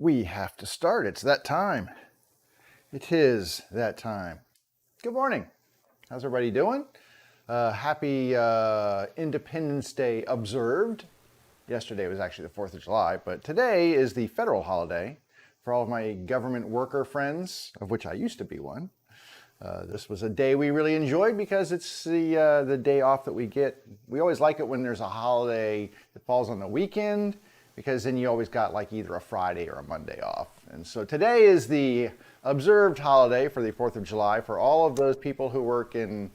We have to start. It's that time. It is that time. Good morning. How's everybody doing? Happy Independence Day observed. Yesterday was actually the 4th of July, but today is the federal holiday for all of my government worker friends, of which I used to be one. This was a day we really enjoyed because it's the day off that we get. We always like it when there's a holiday that falls on the weekend, because then you always got like either a Friday or a Monday off. And so today is the observed holiday for the 4th of July for all of those people who work in,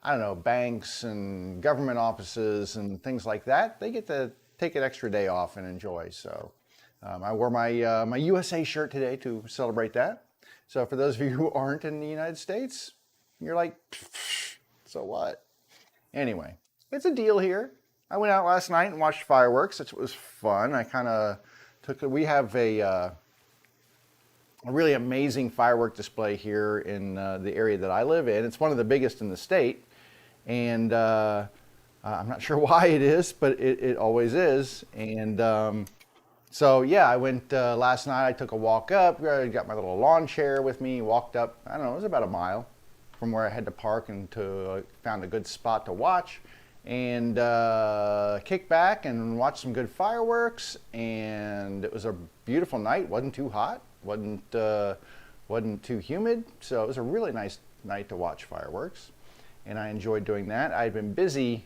I don't know, banks and government offices and things like that. They get to take an extra day off and enjoy. So I wore my, my USA shirt today to celebrate that. So for those of you who aren't in the United States, you're like, so what? Anyway, it's a deal here. I went out last night and watched fireworks. It was fun. I kind of we have a really amazing firework display here in the area that I live in. It's one of the biggest in the state. And I'm not sure why it is, but it always is. And so yeah, I went last night. I took a walk up. I got my little lawn chair with me. Walked up. I don't know. It was about a mile from where I had to park, and found a good spot to watch, and kick back and watch some good fireworks. And it was a beautiful night. Wasn't too hot. Wasn't too humid. So it was a really nice night to watch fireworks, and I enjoyed doing that. I'd been busy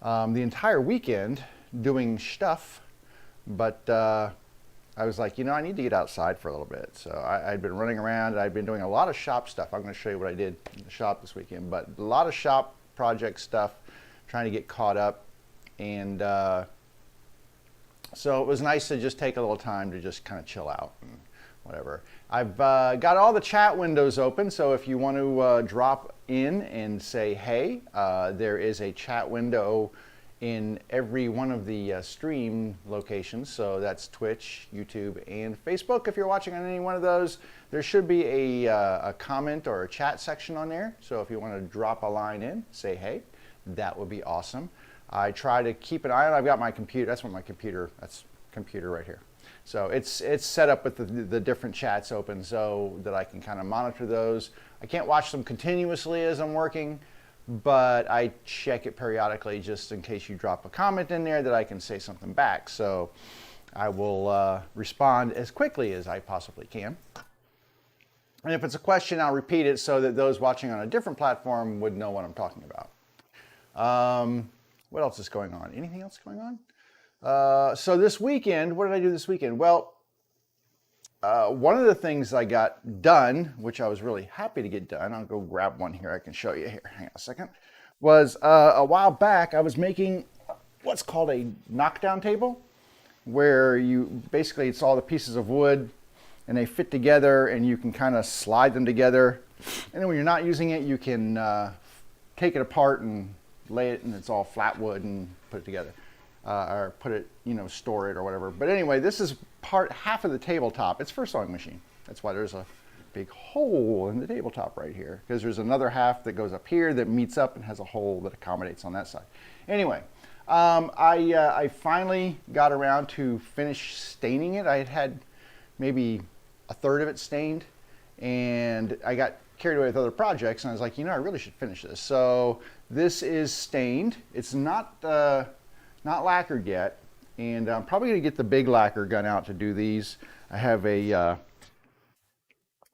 the entire weekend doing stuff. But I was like, I need to get outside for a little bit. So I'd been running around. I'd been doing a lot of shop stuff. I'm going to show you what I did in the shop this weekend. But a lot of shop project stuff, trying to get caught up. And so it was nice to just take a little time to just kind of chill out and whatever. I've got all the chat windows open. So if you want to drop in and say, hey, there is a chat window in every one of the stream locations. So that's Twitch, YouTube, and Facebook. If you're watching on any one of those, there should be a comment or a chat section on there. So if you want to drop a line in, say hey, that would be awesome. I try to keep an eye on. I've got my computer. That's computer right here. So it's set up with the different chats open so that I can kind of monitor those. I can't watch them continuously as I'm working, but I check it periodically just in case you drop a comment in there that I can say something back. So I will respond as quickly as I possibly can. And if it's a question, I'll repeat it so that those watching on a different platform would know what I'm talking about. What else is going on? Anything else going on? So this weekend, what did I do this weekend? Well, one of the things I got done, which I was really happy to get done, I'll go grab one here, I can show you here, hang on a second, was a while back I was making what's called a knockdown table, where basically it's all the pieces of wood and they fit together and you can kind of slide them together, and then when you're not using it you can take it apart and lay it, and it's all flat wood, and put it together. Or put it, store it or whatever. But anyway, this is half of the tabletop. It's for a sewing machine. That's why there's a big hole in the tabletop right here, because there's another half that goes up here that meets up and has a hole that accommodates on that side. Anyway, I finally got around to finish staining it. I had maybe a third of it stained, and I got carried away with other projects, and I was like, I really should finish this. So this is stained. It's not lacquered yet, and I'm probably going to get the big lacquer gun out to do these. I have a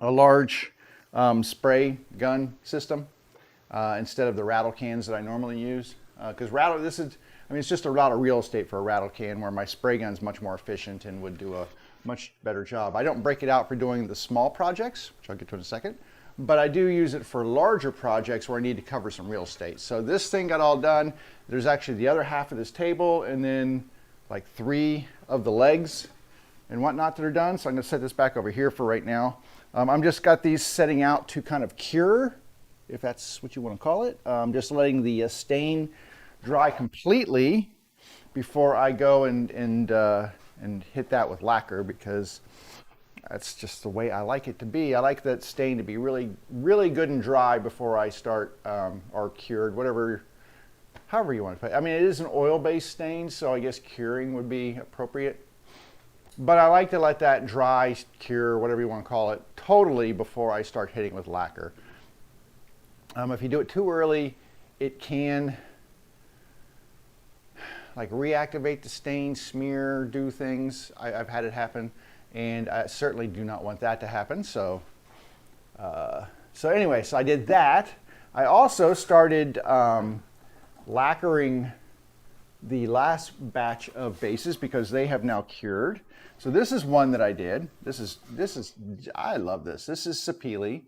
large spray gun system instead of the rattle cans that I normally use, because it's just a lot of real estate for a rattle can, where my spray gun's much more efficient and would do a much better job. I don't break it out for doing the small projects, which I'll get to in a second, but I do use it for larger projects where I need to cover some real estate. So this thing got all done. There's actually the other half of this table, and then like 3 of the legs and whatnot that are done. So I'm going to set this back over here for right now. I'm just got these setting out to kind of cure, if that's what you want to call it. Just letting the stain dry completely before I go and hit that with lacquer, because that's just the way I like it to be. I like that stain to be really, really good and dry before I start, or cured, however you want to put it. I mean, it is an oil-based stain, so I guess curing would be appropriate. But I like to let that dry, cure, whatever you want to call it, totally before I start hitting with lacquer. If you do it too early, it can like reactivate the stain, smear, do things. I've had it happen, and I certainly do not want that to happen. So anyway, so I did that. I also started lacquering the last batch of bases because they have now cured. So this is one that I did. This is I love this. This is Sapele.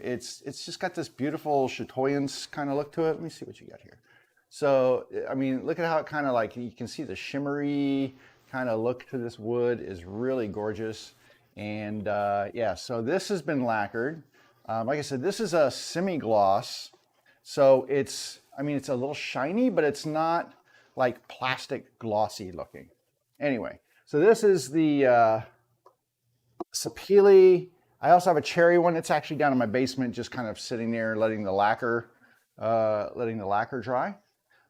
It's just got this beautiful chatoyance kind of look to it. Let me see what you got here. So I mean, look at how it kind of like, you can see the shimmery kind of look to this wood is really gorgeous. And yeah, so this has been lacquered. Like I said, this is a semi-gloss. So it's, I mean, it's a little shiny, but it's not like plastic glossy looking. Anyway, so this is the Sapele. I also have a cherry one. It's actually down in my basement, just kind of sitting there, letting the lacquer dry.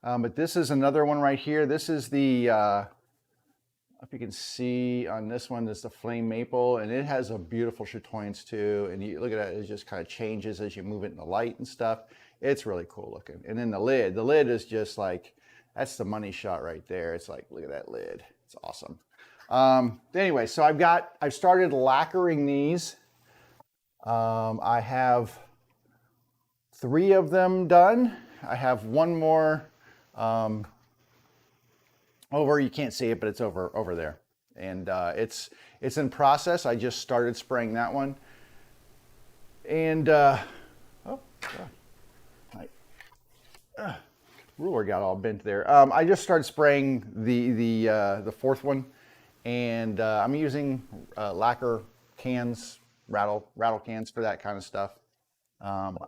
But this is another one right here. This is the, if you can see on this one, there's the flame maple, and it has a beautiful chatoyance too. And you look at it, it just kind of changes as you move it in the light and stuff. It's really cool looking. And then the lid is just like, that's the money shot right there. It's like, look at that lid. It's awesome. Anyway, so I've started lacquering these. I have 3 of them done. I have one more over, you can't see it, but it's over there. And it's in process. I just started spraying that one. And, oh, God. Ruler got all bent there. I just started spraying the 4th one, and I'm using lacquer cans, rattle cans for that kind of stuff.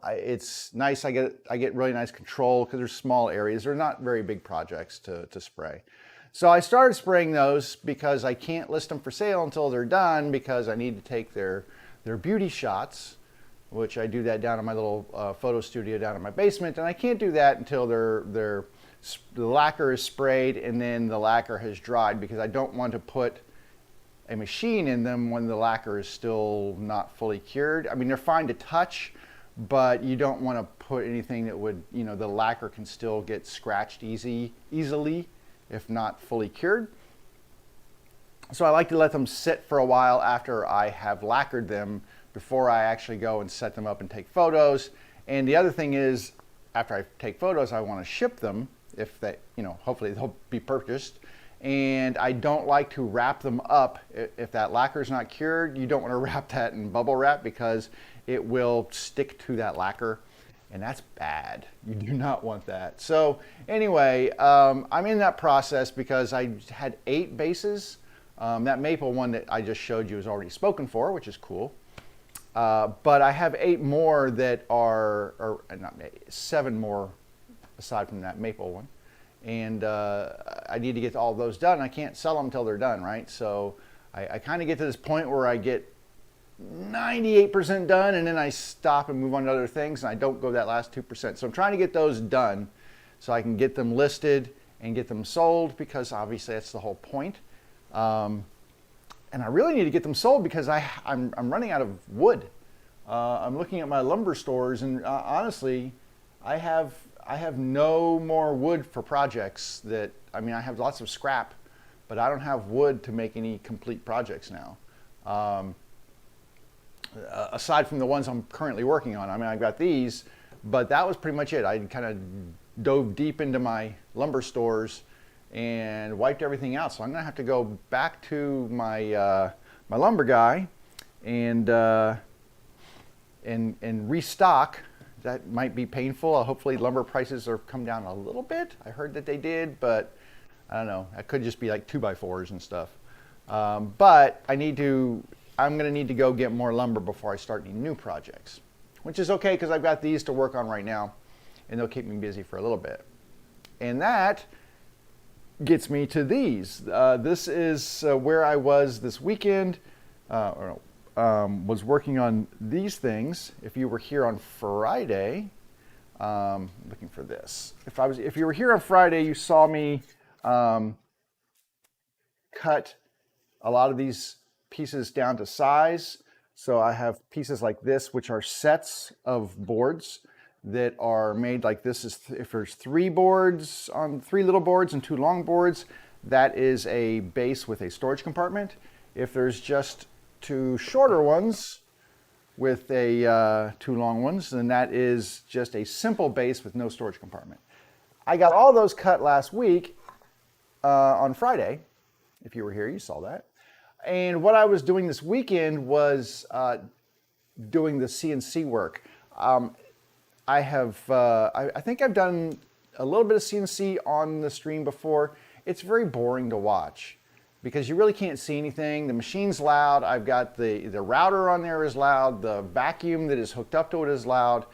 It's nice. I get really nice control because there's small areas. They're not very big projects to spray. So I started spraying those because I can't list them for sale until they're done, because I need to take their beauty shots, which I do that down in my little photo studio down in my basement, and I can't do that until the lacquer is sprayed and then the lacquer has dried, because I don't want to put a machine in them when the lacquer is still not fully cured. I mean, they're fine to touch, but you don't want to put anything that would, you know, the lacquer can still get scratched easily if not fully cured. So I like to let them sit for a while after I have lacquered them before I actually go and set them up and take photos. And the other thing is, after I take photos, I want to ship them, if they, you know, hopefully they'll be purchased. And I don't like to wrap them up. If that lacquer is not cured, you don't want to wrap that in bubble wrap, because it will stick to that lacquer, and that's bad. You do not want that. So anyway, I'm in that process because I had 8 bases. That maple one that I just showed you is already spoken for, which is cool. But I have 8 more that or not 7 more aside from that maple one. And I need to get all those done. I can't sell them until they're done, right? So I kind of get to this point where I get 98% done, and then I stop and move on to other things, and I don't go that last 2%. So I'm trying to get those done so I can get them listed and get them sold, because obviously that's the whole point. And I really need to get them sold because I'm running out of wood. I'm looking at my lumber stores, and honestly, I have no more wood for projects that, I mean, I have lots of scrap, but I don't have wood to make any complete projects now. Aside from the ones I'm currently working on. I mean, I've got these, but that was pretty much it. I kind of dove deep into my lumber stores and wiped everything out. So I'm gonna have to go back to my my lumber guy and restock. That might be painful. Hopefully lumber prices are come down a little bit. I heard that they did, but I don't know. That could just be like 2x4s and stuff. But I'm gonna need to go get more lumber before I start any new projects, which is okay because I've got these to work on right now, and they'll keep me busy for a little bit. And that gets me to these. This is where I was this weekend. Was working on these things. If you were here on Friday, looking for this. If you were here on Friday, you saw me cut a lot of these pieces down to size. So I have pieces like this, which are sets of boards that are made like this. Is if there's 3 boards on 3 little boards and 2 long boards, that is a base with a storage compartment. If there's just 2 shorter ones with a 2 long ones, then that is just a simple base with no storage compartment. I got all those cut last week on Friday. If you were here, you saw that. And what I was doing this weekend was doing the CNC work. I think I've done a little bit of CNC on the stream before. It's very boring to watch because you really can't see anything. The machine's loud. I've got the router on there is loud. The vacuum that is hooked up to it is loud.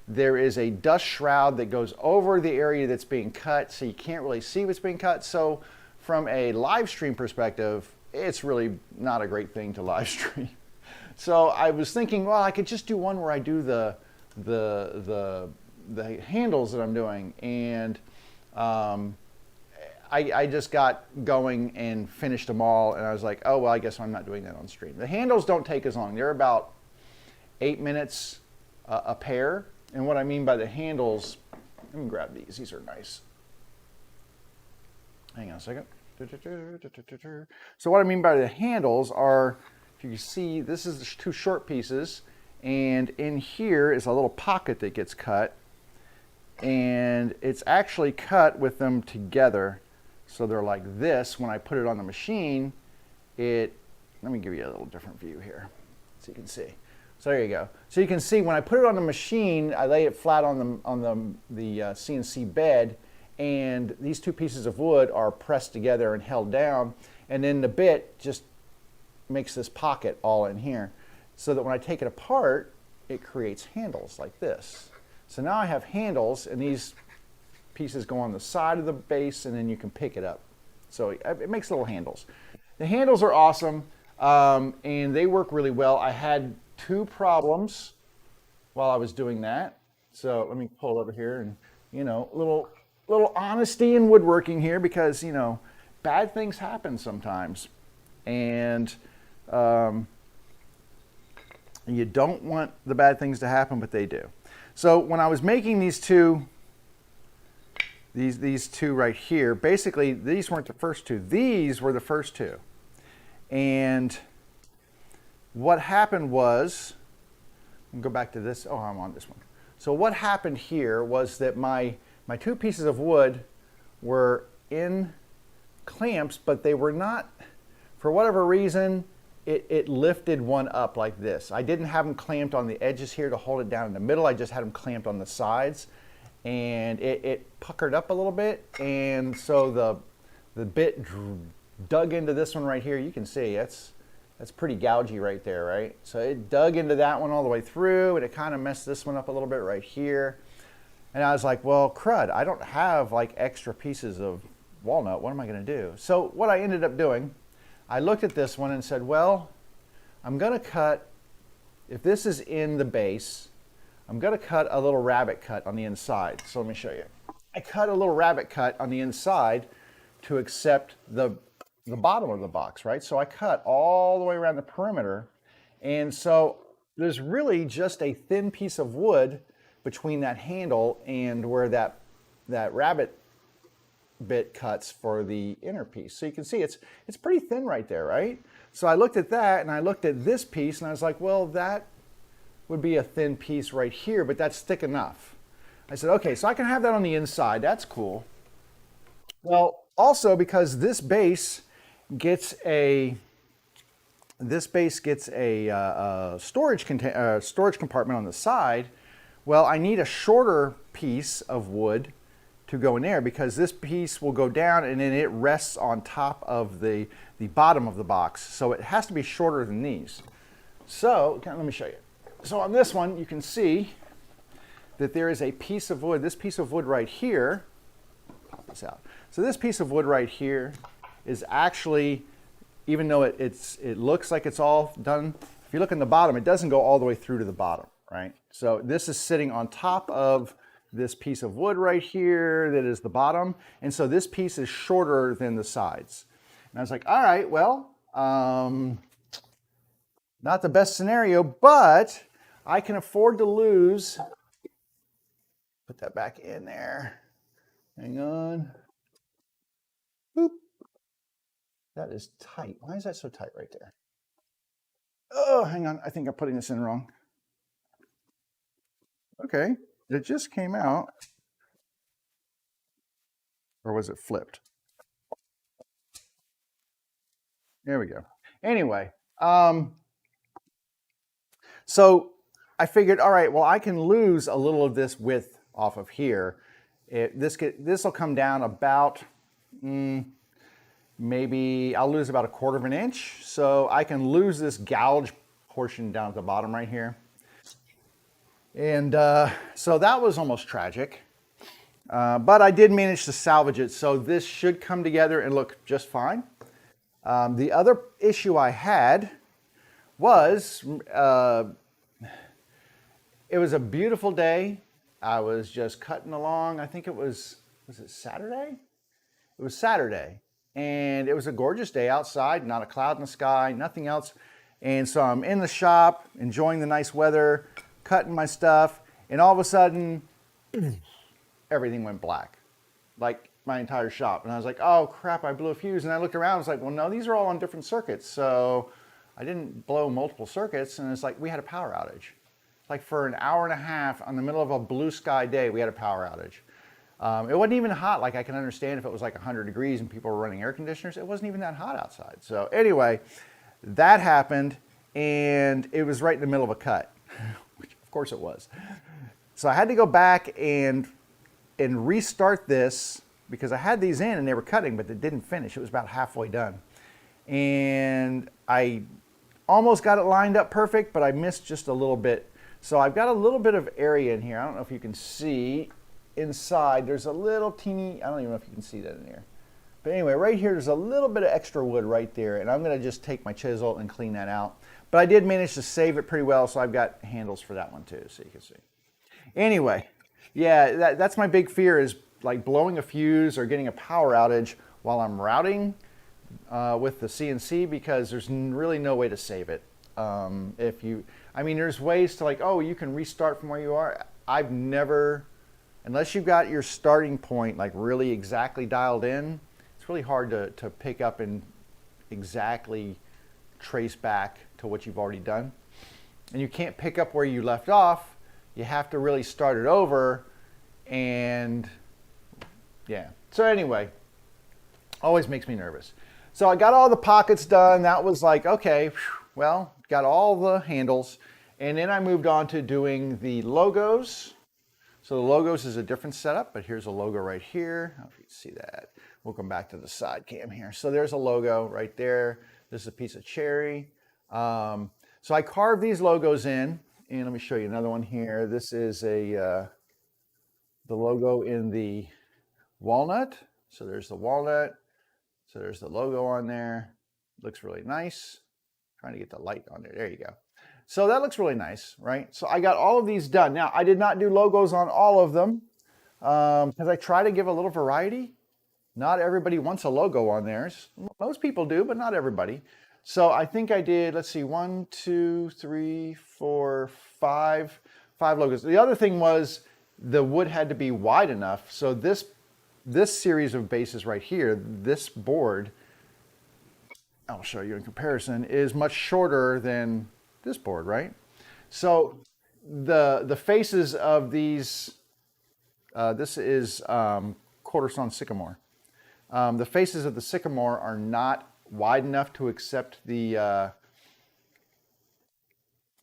There is a dust shroud that goes over the area that's being cut, so you can't really see what's being cut. So from a live stream perspective, it's really not a great thing to live stream. So I was thinking, well, I could just do one where I do the handles that I'm doing, and I just got going and finished them all, and I was like, oh well, I guess I'm not doing that on stream. The handles don't take as long. They're about 8 minutes a pair, and what I mean by the handles, let me grab these. These are nice. Hang on a second. So what I mean by the handles are, if you can see, this is the 2 short pieces, and in here is a little pocket that gets cut, and it's actually cut with them together. So they're like this. When I put it on the machine, let me give you a little different view here so you can see. So there you go. So you can see when I put it on the machine, I lay it flat on the CNC bed, and these 2 pieces of wood are pressed together and held down, and then the bit just makes this pocket all in here, so that when I take it apart, it creates handles like this. So now I have handles, and these pieces go on the side of the base, and then you can pick it up. So it makes little handles. The handles are awesome, and they work really well. I had 2 problems while I was doing that. So let me pull over here, and little honesty in woodworking here, because bad things happen sometimes, and you don't want the bad things to happen, but they do. So when I was making these two right here, basically these weren't the first 2. These were the first 2. And what happened was, I'll go back to this. Oh, I'm on this one. So what happened here was that my 2 pieces of wood were in clamps, but they were not, for whatever reason, it lifted one up like this. I didn't have them clamped on the edges here to hold it down in the middle. I just had them clamped on the sides, and it puckered up a little bit, and so the bit dug into this one right here. You can see that's pretty gougy right there, right? So it dug into that one all the way through, and it kind of messed this one up a little bit right here. And I was like, well, crud, I don't have like extra pieces of walnut. What am I going to do? So what I ended up doing, I looked at this one and said, well, I'm going to cut, if this is in the base, I'm going to cut a little rabbet cut on the inside. So let me show you. I cut a little rabbet cut on the inside to accept the bottom of the box, right? So I cut all the way around the perimeter. And so there's really just a thin piece of wood between that handle and where that rabbet bit cuts for the inner piece. So you can see it's pretty thin right there, right? So I looked at that, and I looked at this piece, and I was like, well, that would be a thin piece right here, but that's thick enough. I said, okay, so I can have that on the inside. That's cool. Well, also because this base gets a storage compartment on the side. Well, I need a shorter piece of wood to go in there, because this piece will go down and then it rests on top of the bottom of the box. So it has to be shorter than these. So let me show you. So on this one, you can see that there is a piece of wood. This piece of wood right here, pop this out. So this piece of wood right here is actually, even though it looks like it's all done, if you look in the bottom, it doesn't go all the way through to the bottom, right? So this is sitting on top of this piece of wood right here that is the bottom. And so this piece is shorter than the sides. And I was like, all right, well, Not the best scenario, but I can afford to lose. Put that back in there. Hang on. Boop. That is tight. Why is that so tight right there? Oh, hang on. I think I'm putting this in wrong. Okay. It just came out. Or was it flipped? There we go. Anyway, so I figured, all right, well, I can lose a little of this width off of here. This will come down about, maybe I'll lose about 1/4 of an inch. So I can lose this gouge portion down at the bottom right here. And so that was almost tragic. But I did manage to salvage it. So this should come together and look just fine. The other issue I had was, it was a beautiful day. I was just cutting along. I think it was it Saturday? It was Saturday. And it was a gorgeous day outside, not a cloud in the sky, nothing else. And so I'm in the shop, enjoying the nice weather, cutting my stuff, and all of a sudden, everything went black. Like my entire shop. And I was like, oh crap, I blew a fuse. And I looked around, I was like, well, no, these are all on different circuits. So I didn't blow multiple circuits. And it's like, we had a power outage. Like for an hour and a half on the middle of a blue sky day, we had a power outage. It wasn't even hot. Like I can understand if it was like 100 degrees and people were running air conditioners. It wasn't even that hot outside. So anyway, that happened and it was right in the middle of a cut, which of course it was. So I had to go back and restart this because I had these in and they were cutting, but they didn't finish. It was about halfway done. And I almost got it lined up perfect, but I missed just a little bit. So I've got a little bit of area in here. I don't know if you can see inside. There's a little teeny, I don't even know if you can see that in here. But anyway, right here, there's a little bit of extra wood right there. And I'm gonna just take my chisel and clean that out. But I did manage to save it pretty well. So I've got handles for that one too, so you can see. Anyway, yeah, that's my big fear is like blowing a fuse or getting a power outage while I'm routing with the CNC because there's really no way to save it. I mean, there's ways to like, oh, you can restart from where you are. I've never, unless you've got your starting point like really exactly dialed in, it's really hard to pick up and exactly trace back to what you've already done. And you can't pick up where you left off. You have to really start it over. And yeah, so anyway, always makes me nervous. So I got all the pockets done. That was like, okay, well, got all the handles. And then I moved on to doing the logos. So the logos is a different setup, but here's a logo right here. I don't know if you can see that. We'll come back to the side cam here. So there's a logo right there. This is a piece of cherry. So I carved these logos in, and let me show you another one here. This is the logo in the walnut. So there's the walnut. So there's the logo on there. Looks really nice. Trying to get the light on there. There you go. So that looks really nice, right? So I got all of these done. Now, I did not do logos on all of them because I try to give a little variety. Not everybody wants a logo on theirs. Most people do, but not everybody. So I think I did, let's see, 1, 2, 3, 4, 5 logos. The other thing was the wood had to be wide enough. So this series of bases right here, this board, I'll show you in comparison, is much shorter than this board, right? So the faces of these, this is quarter sawn sycamore. The faces of the sycamore are not wide enough to accept the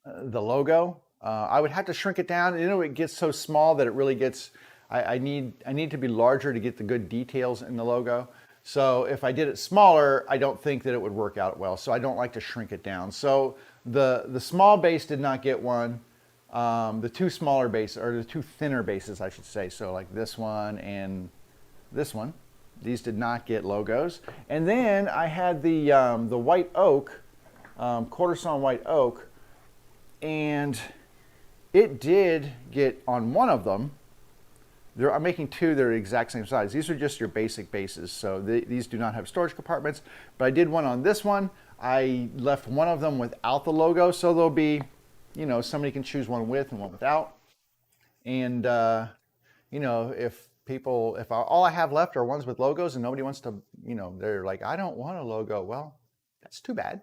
logo. I would have to shrink it down. You know, it gets so small that it really gets, I need to be larger to get the good details in the logo. So if I did it smaller, I don't think that it would work out well. So I don't like to shrink it down. So the small base did not get one. The two smaller bases, or the two thinner bases, I should say. So like this one and this one, these did not get logos. And then I had the white oak, quarter sawn white oak, and it did get on one of them. I'm making two that are the exact same size. These are just your basic bases, so these do not have storage compartments, but I did one on this one. I left one of them without the logo, so there'll be, you know, somebody can choose one with and one without. And, you know, if all I have left are ones with logos and nobody wants to, you know, they're like, I don't want a logo. Well, that's too bad.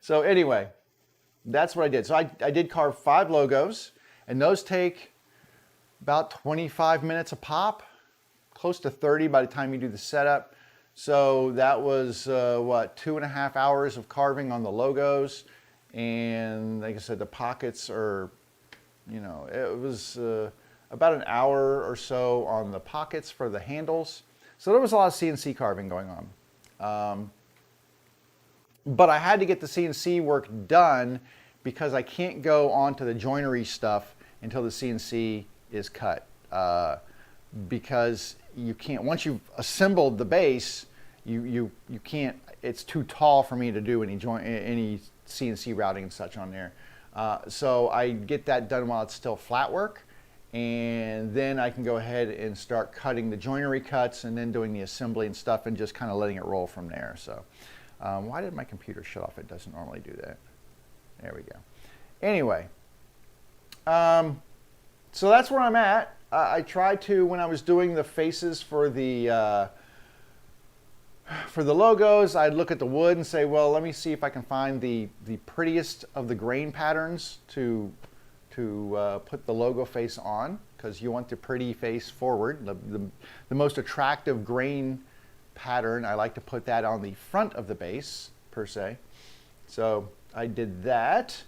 So anyway, that's what I did. So I did carve 5 logos, and those take about 25 minutes a pop, close to 30 by the time you do the setup. So that was, what, 2.5 hours of carving on the logos. And like I said, the pockets are, you know, it was about an hour or so on the pockets for the handles. So there was a lot of CNC carving going on. But I had to get the CNC work done because I can't go on to the joinery stuff until the CNC is cut. Because you can't, once you've assembled the base, you can't, it's too tall for me to do any CNC routing and such on there. So I get that done while it's still flat work, and then I can go ahead and start cutting the joinery cuts and then doing the assembly and stuff and just kind of letting it roll from there. So why did my computer shut off? It doesn't normally do that. There we go. Anyway, so that's where I'm at. I tried to, when I was doing the faces for the logos, I'd look at the wood and say, well, let me see if I can find the prettiest of the grain patterns to put the logo face on, because you want the pretty face forward. The most attractive grain pattern, I like to put that on the front of the base, per se. So I did that.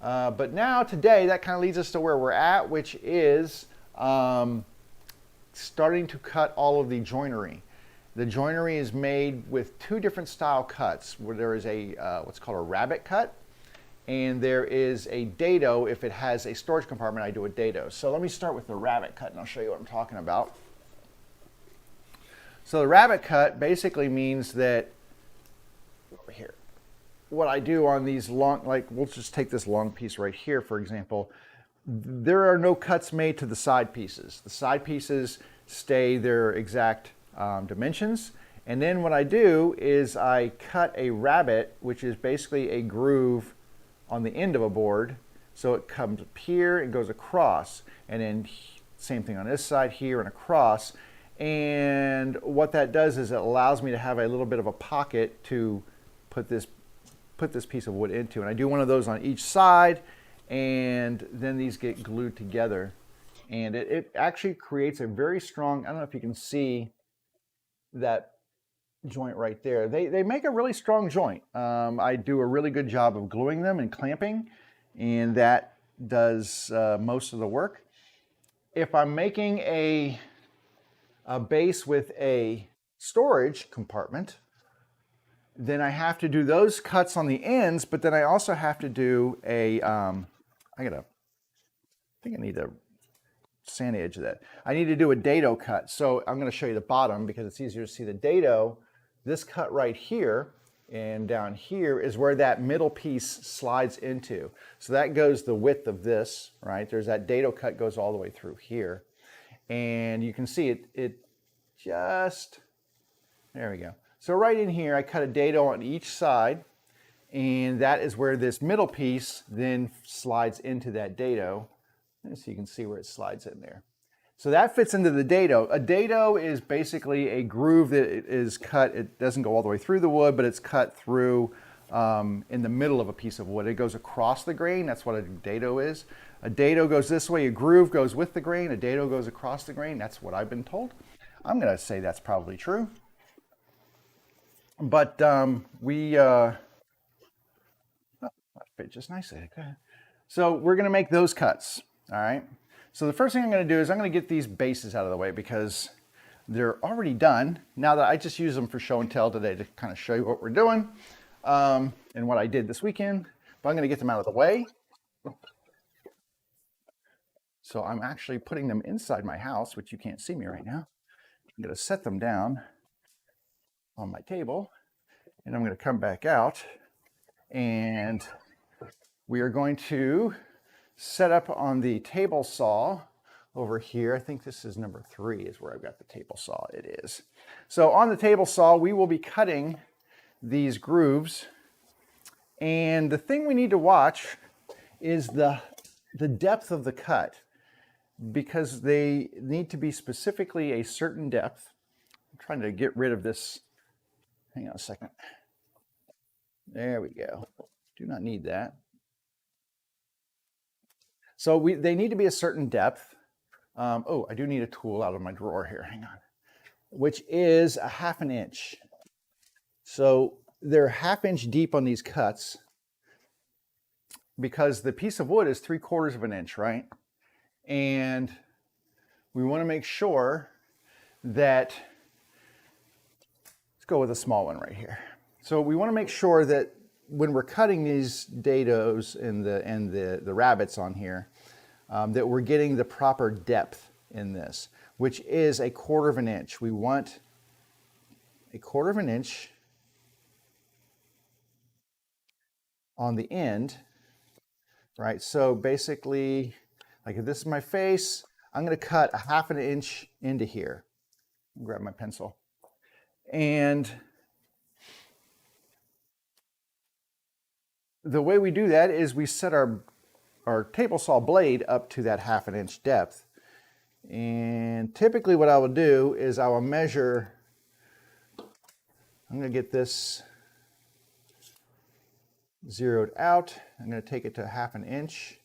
But now, today, that kind of leads us to where we're at, which is starting to cut all of the joinery. The joinery is made with 2 different style cuts, where there is a what's called a rabbet cut, and there is a dado. If it has a storage compartment, I do a dado. So let me start with the rabbet cut, and I'll show you what I'm talking about. So the rabbet cut basically means that, over here, what I do on these long, like we'll just take this long piece right here, for example, there are no cuts made to the side pieces. The side pieces stay their exact dimensions. And then what I do is I cut a rabbet, which is basically a groove on the end of a board. So it comes up here and goes across, and then same thing on this side here and across. And what that does is it allows me to have a little bit of a pocket to put this piece of wood into. And I do one of those on each side, and then these get glued together. And it actually creates a very strong, I don't know if you can see that joint right there. They make a really strong joint. I do a really good job of gluing them and clamping, and that does most of the work. If I'm making a base with a storage compartment, then I have to do those cuts on the ends, but then I also have to do a, I think I need to sand edge of that. I need to do a dado cut. So I'm going to show you the bottom because it's easier to see the dado. This cut right here and down here is where that middle piece slides into. So that goes the width of this, right? There's that dado cut goes all the way through here. And you can see it just, there we go. So right in here, I cut a dado on each side, and that is where this middle piece then slides into that dado. So you can see where it slides in there. So that fits into the dado. A dado is basically a groove that is cut. It doesn't go all the way through the wood, but it's cut through in the middle of a piece of wood. It goes across the grain. That's what a dado is. A dado goes this way. A groove goes with the grain. A dado goes across the grain. That's what I've been told. I'm going to say that's probably true. But that fit just nicely. Okay. So we're going to make those cuts. All right. So the first thing I'm going to do is I'm going to get these bases out of the way because they're already done. Now that I just use them for show and tell today to kind of show you what we're doing and what I did this weekend. But I'm going to get them out of the way. So I'm actually putting them inside my house, which you can't see me right now. I'm going to set them down on my table, and I'm going to come back out, and we are going to set up on the table saw over here. I think this is number 3 is where I've got the table saw. It is. So on the table saw, we will be cutting these grooves. And the thing we need to watch is the depth of the cut, because they need to be specifically a certain depth. I'm trying to get rid of this. Hang on a second. There we go. Do not need that. So they need to be a certain depth. Oh, I do need a tool out of my drawer here. Hang on. Which is a 1/2 inch. So they're 1/2 inch deep on these cuts because the piece of wood is 3/4 inch, right? And we want to make sure that, let's go with a small one right here. So we want to make sure that when we're cutting these dados and the rabbets on here, that we're getting the proper depth in this, which is 1/4 inch. We want 1/4 inch on the end, right? So basically, like if this is my face, I'm going to cut 1/2 inch into here. Grab my pencil. And the way we do that is we set our table saw blade up to that 1/2 inch depth. And typically what I will do is I will measure, I'm going to get this zeroed out. I'm going to take it to 1/2 inch.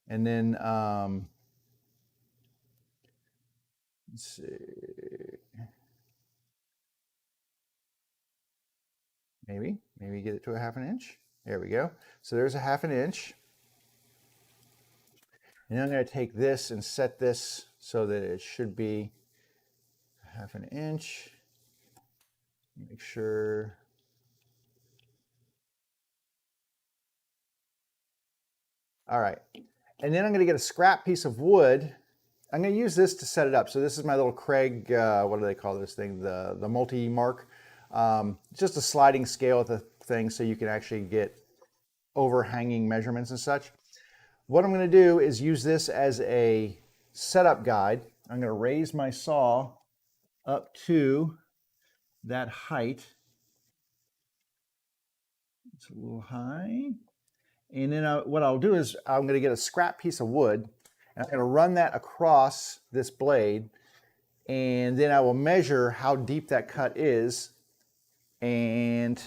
And then, let's see, maybe get it to 1/2 inch. There we go. So there's 1/2 inch. And then I'm going to take this and set this so that it should be 1/2 inch. Make sure. All right. And then I'm going to get a scrap piece of wood. I'm going to use this to set it up. So this is my little Craig, what do they call this thing? The multi-mark. Just a sliding scale at the thing so you can actually get overhanging measurements and such. What I'm going to do is use this as a setup guide. I'm going to raise my saw up to that height. It's a little high. And then what I'll do is I'm going to get a scrap piece of wood and I'm going to run that across this blade, and then I will measure how deep that cut is. And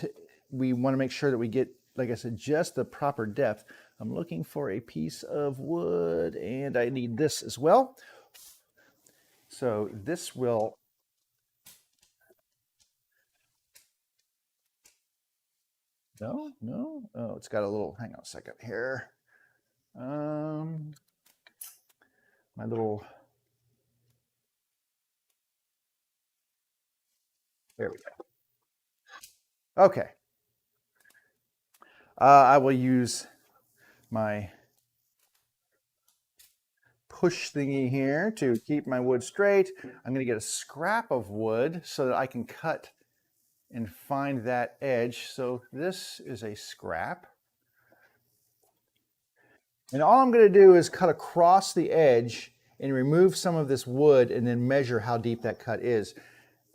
we want to make sure that we get, like I said, just the proper depth. I'm looking for a piece of wood, and I need this as well. So this will, no, oh, it's got a little, hang on a second here. My little, there we go. Okay. I will use my push thingy here to keep my wood straight. I'm going to get a scrap of wood so that I can cut and find that edge. So this is a scrap. And all I'm going to do is cut across the edge and remove some of this wood and then measure how deep that cut is.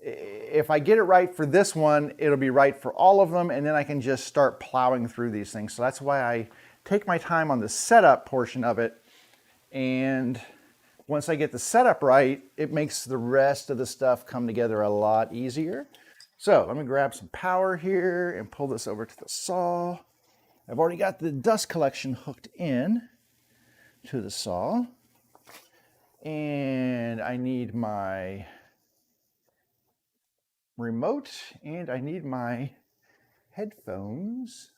If I get it right for this one, it'll be right for all of them, and then I can just start plowing through these things. So that's why I take my time on the setup portion of it. And once I get the setup right, it makes the rest of the stuff come together a lot easier. So let me grab some power here and pull this over to the saw. I've already got the dust collection hooked in to the saw. And I need my remote and I need my headphones.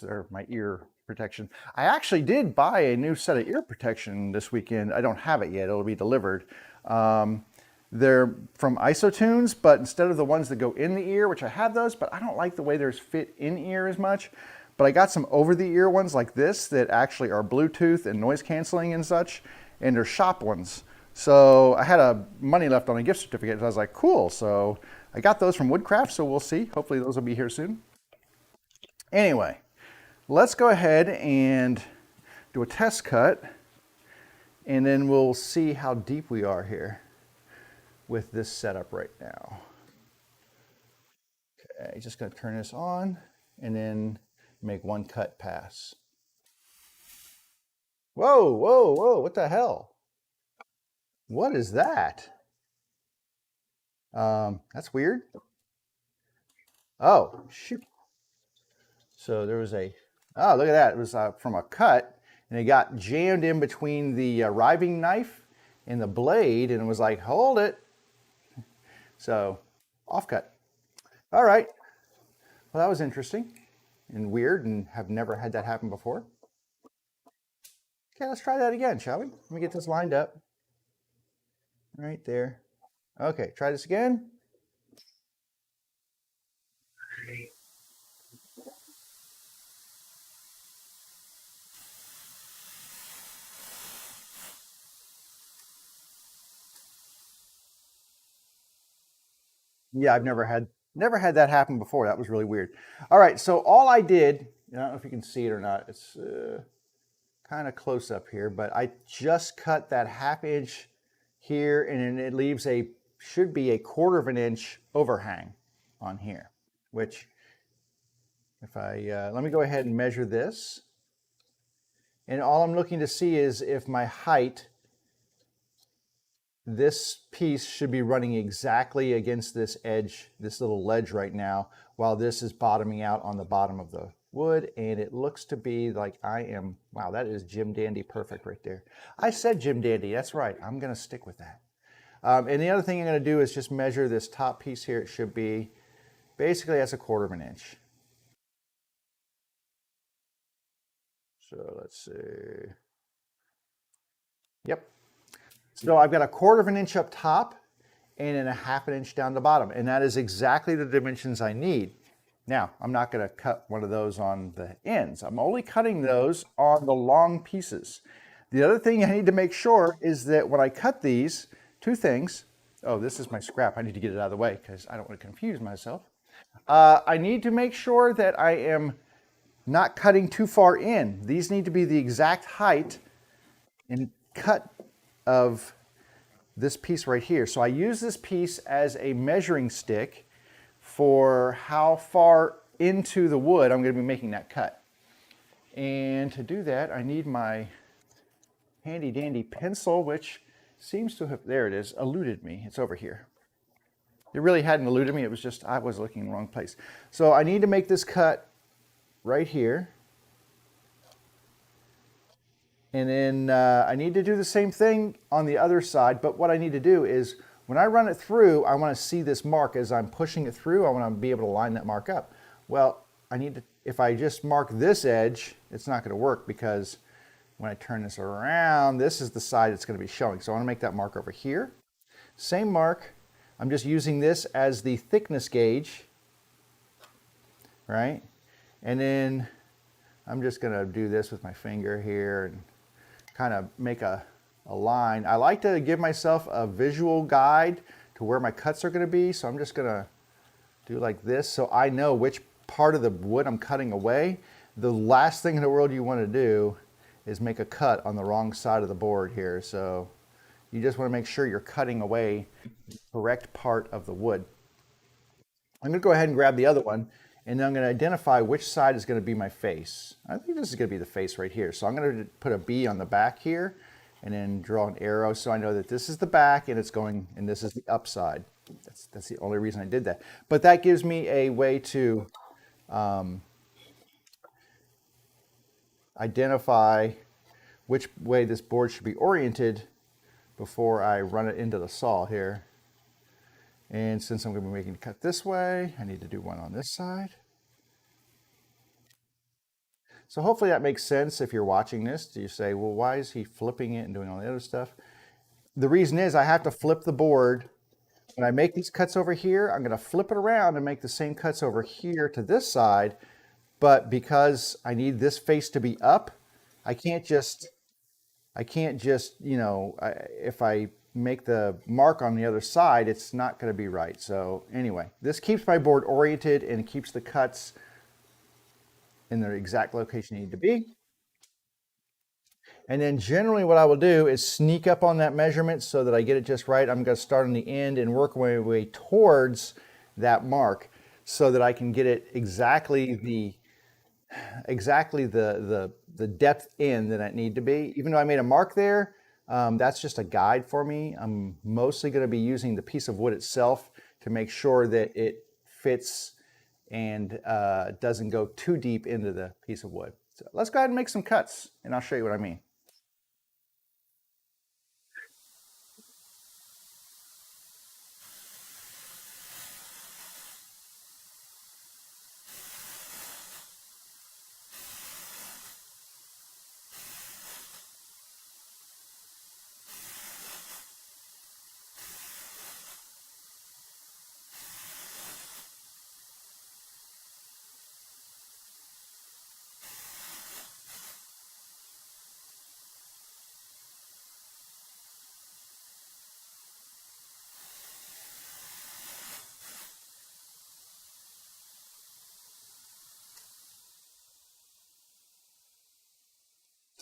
They're my ear protection. I actually did buy a new set of ear protection this weekend. I don't have it yet. It'll be delivered. They're from Isotunes, but instead of the ones that go in the ear, which I have those, but I don't like the way theirs fit in ear as much. But I got some over-the-ear ones like this that actually are Bluetooth and noise canceling and such, and they're shop ones. So I had money left on a gift certificate, and I was like, cool. So I got those from Woodcraft, so we'll see. Hopefully those will be here soon. Anyway, let's go ahead and do a test cut, and then we'll see how deep we are here with this setup right now. Okay, just gonna turn this on and then make one cut pass. Whoa, whoa, whoa, what the hell? What is that? That's weird. Oh, shoot. So there was a, oh, look at that. It was from a cut, and it got jammed in between the riving knife and the blade, and it was like, hold it. So, off cut. All right. Well, that was interesting and weird, and have never had that happen before. Okay, let's try that again, shall we? Let me get this lined up. Right there. Okay, try this again. Yeah, I've never had that happen before. That was really weird. All right, so all I did, I don't know if you can see it or not. It's kind of close up here, but I just cut that 1/2 inch here, and then it leaves should be a 1/4 of an inch overhang on here, which if I, let me go ahead and measure this. And all I'm looking to see is if my height, this piece should be running exactly against this edge, this little ledge right now, while this is bottoming out on the bottom of the wood. And it looks to be like I am, wow, that is Jim Dandy perfect right there. I said Jim Dandy, that's right. I'm gonna stick with that. And the other thing I'm gonna do is just measure this top piece here. It should be, basically that's a 1/4 of an inch. So let's see. Yep. So I've got a 1/4 of an inch up top and then a 1/2 an inch down the bottom. And that is exactly the dimensions I need. Now, I'm not going to cut one of those on the ends. I'm only cutting those on the long pieces. The other thing I need to make sure is that when I cut these, 2 things. Oh, this is my scrap. I need to get it out of the way because I don't want to confuse myself. I need to make sure that I am not cutting too far in. These need to be the exact height and cut of this piece right here. So I use this piece as a measuring stick for how far into the wood I'm going to be making that cut. And to do that, I need my handy dandy pencil, which seems to have, there it is, eluded me. It's over here. It really hadn't eluded me. It was just, I was looking in the wrong place. So I need to make this cut right here. And then I need to do the same thing on the other side, but what I need to do is when I run it through, I want to see this mark as I'm pushing it through. I want to be able to line that mark up. Well, I need to, if I just mark this edge, it's not going to work because when I turn this around, this is the side it's going to be showing. So I want to make that mark over here. Same mark. I'm just using this as the thickness gauge, right? And then I'm just going to do this with my finger here and kind of make a line. I like to give myself a visual guide to where my cuts are going to be. So I'm just going to do like this so I know which part of the wood I'm cutting away. The last thing in the world you want to do is make a cut on the wrong side of the board here. So you just want to make sure you're cutting away the correct part of the wood. I'm going to go ahead and grab the other one, and then I'm going to identify which side is going to be my face. I think this is going to be the face right here. So I'm going to put a B on the back here and then draw an arrow so I know that this is the back and it's going, and this is the upside. That's the only reason I did that. But that gives me a way to identify which way this board should be oriented before I run it into the saw here. And since I'm going to be making a cut this way, I need to do one on this side. So hopefully that makes sense if you're watching this. Do you say, well, why is he flipping it and doing all the other stuff? The reason is I have to flip the board. When I make these cuts over here, I'm going to flip it around and make the same cuts over here to this side. But because I need this face to be up, I can't just, you know, if I make the mark on the other side, it's not going to be right. So anyway, this keeps my board oriented and keeps the cuts in the exact location they need to be. And then generally what I will do is sneak up on that measurement so that I get it just right. I'm going to start on the end and work my way towards that mark. so that I can get it exactly the depth in that I need to be. Even though I made a mark there, that's just a guide for me. I'm mostly going to be using the piece of wood itself to make sure that it fits and doesn't go too deep into the piece of wood. So let's go ahead and make some cuts, and I'll show you what I mean.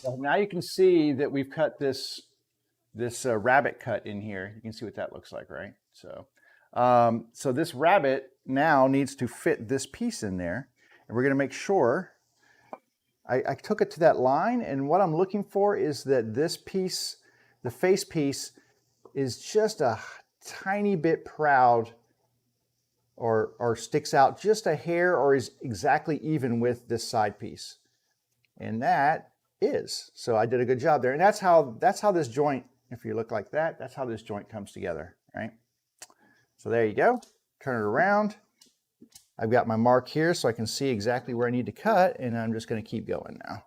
So now you can see that we've cut this rabbet cut in here. You can see what that looks like, right? So this rabbet now needs to fit this piece in there, and we're going to make sure. I took it to that line, and what I'm looking for is that this piece, the face piece, is just a tiny bit proud or sticks out just a hair or is exactly even with this side piece. And that is. So I did a good job there. And that's how this joint, if you look like that, that's how this joint comes together, right? So there you go. Turn it around. I've got my mark here so I can see exactly where I need to cut, and I'm just going to keep going now.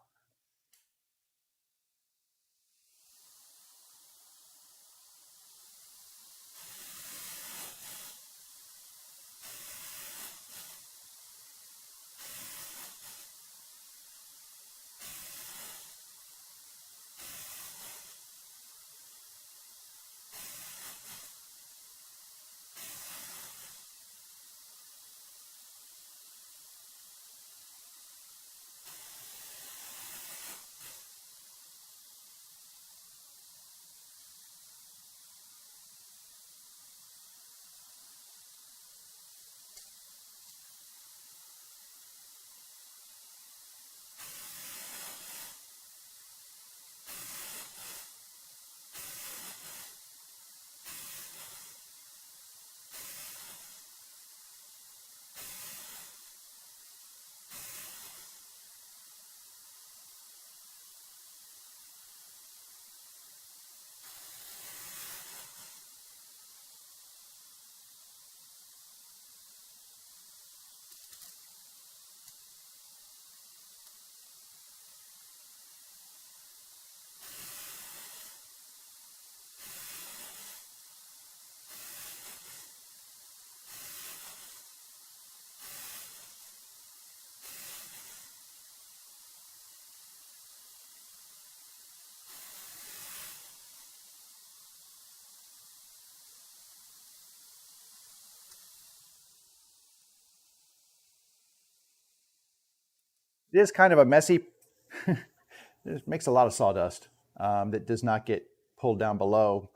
It is kind of a messy, it makes a lot of sawdust that does not get pulled down below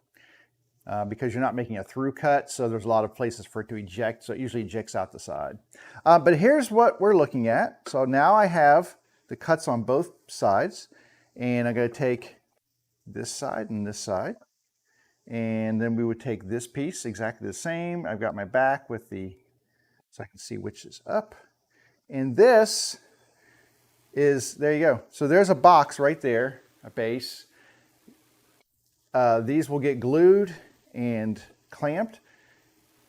because you're not making a through cut. So there's a lot of places for it to eject. So it usually ejects out the side. But here's what we're looking at. So now I have the cuts on both sides, and I'm going to take this side and this side. And then we would take this piece exactly the same. I've got my back with the, so I can see which is up. And this is, there you go. So there's a box right there, a base. These will get glued and clamped.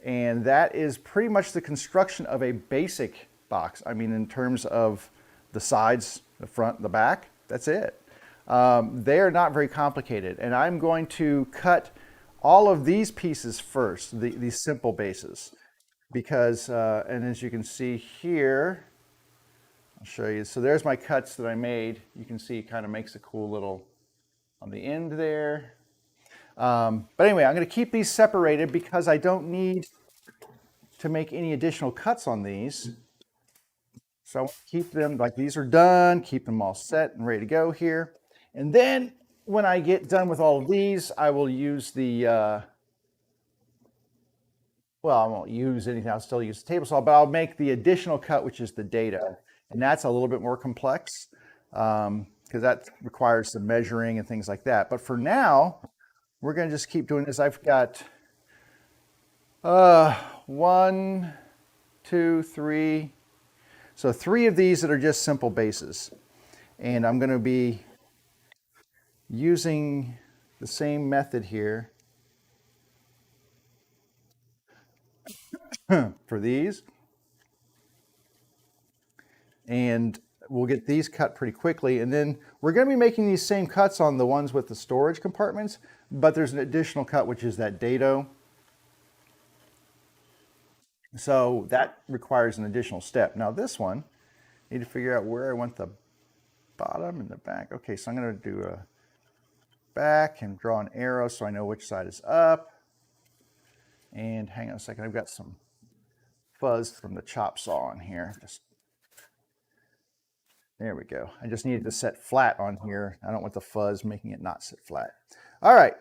And that is pretty much the construction of a basic box. I mean, in terms of the sides, the front, the back, that's it. They are not very complicated. And I'm going to cut all of these pieces first, these simple bases. Because, and as you can see here, I'll show you. So there's my cuts that I made. You can see it kind of makes a cool little on the end there. But anyway, I'm going to keep these separated because I don't need to make any additional cuts on these. So I want to keep them like these are done, keep them all set and ready to go here. And then when I get done with all of these, I will use the, well, I won't use anything. I'll still use the table saw, but I'll make the additional cut, which is the dado. And that's a little bit more complex because that requires some measuring and things like that. But for now, we're going to just keep doing this. I've got 1, 2, 3. So 3 of these that are just simple bases. And I'm going to be using the same method here for these. And we'll get these cut pretty quickly. And then we're going to be making these same cuts on the ones with the storage compartments, but there's an additional cut, which is that dado. So that requires an additional step. Now this one, I need to figure out where I want the bottom and the back. Okay, so I'm going to do a back and draw an arrow so I know which side is up. And hang on a second, I've got some fuzz from the chop saw on here. There we go. I just needed to set flat on here. I don't want the fuzz making it not sit flat. All right,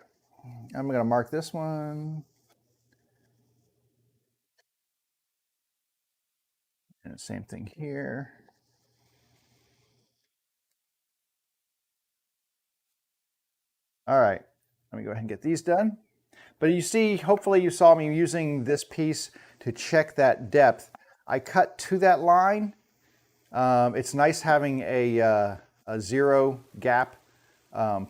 I'm going to mark this one. And the same thing here. All right, let me go ahead and get these done. But you see, hopefully you saw me using this piece to check that depth. I cut to that line. It's nice having a 0 gap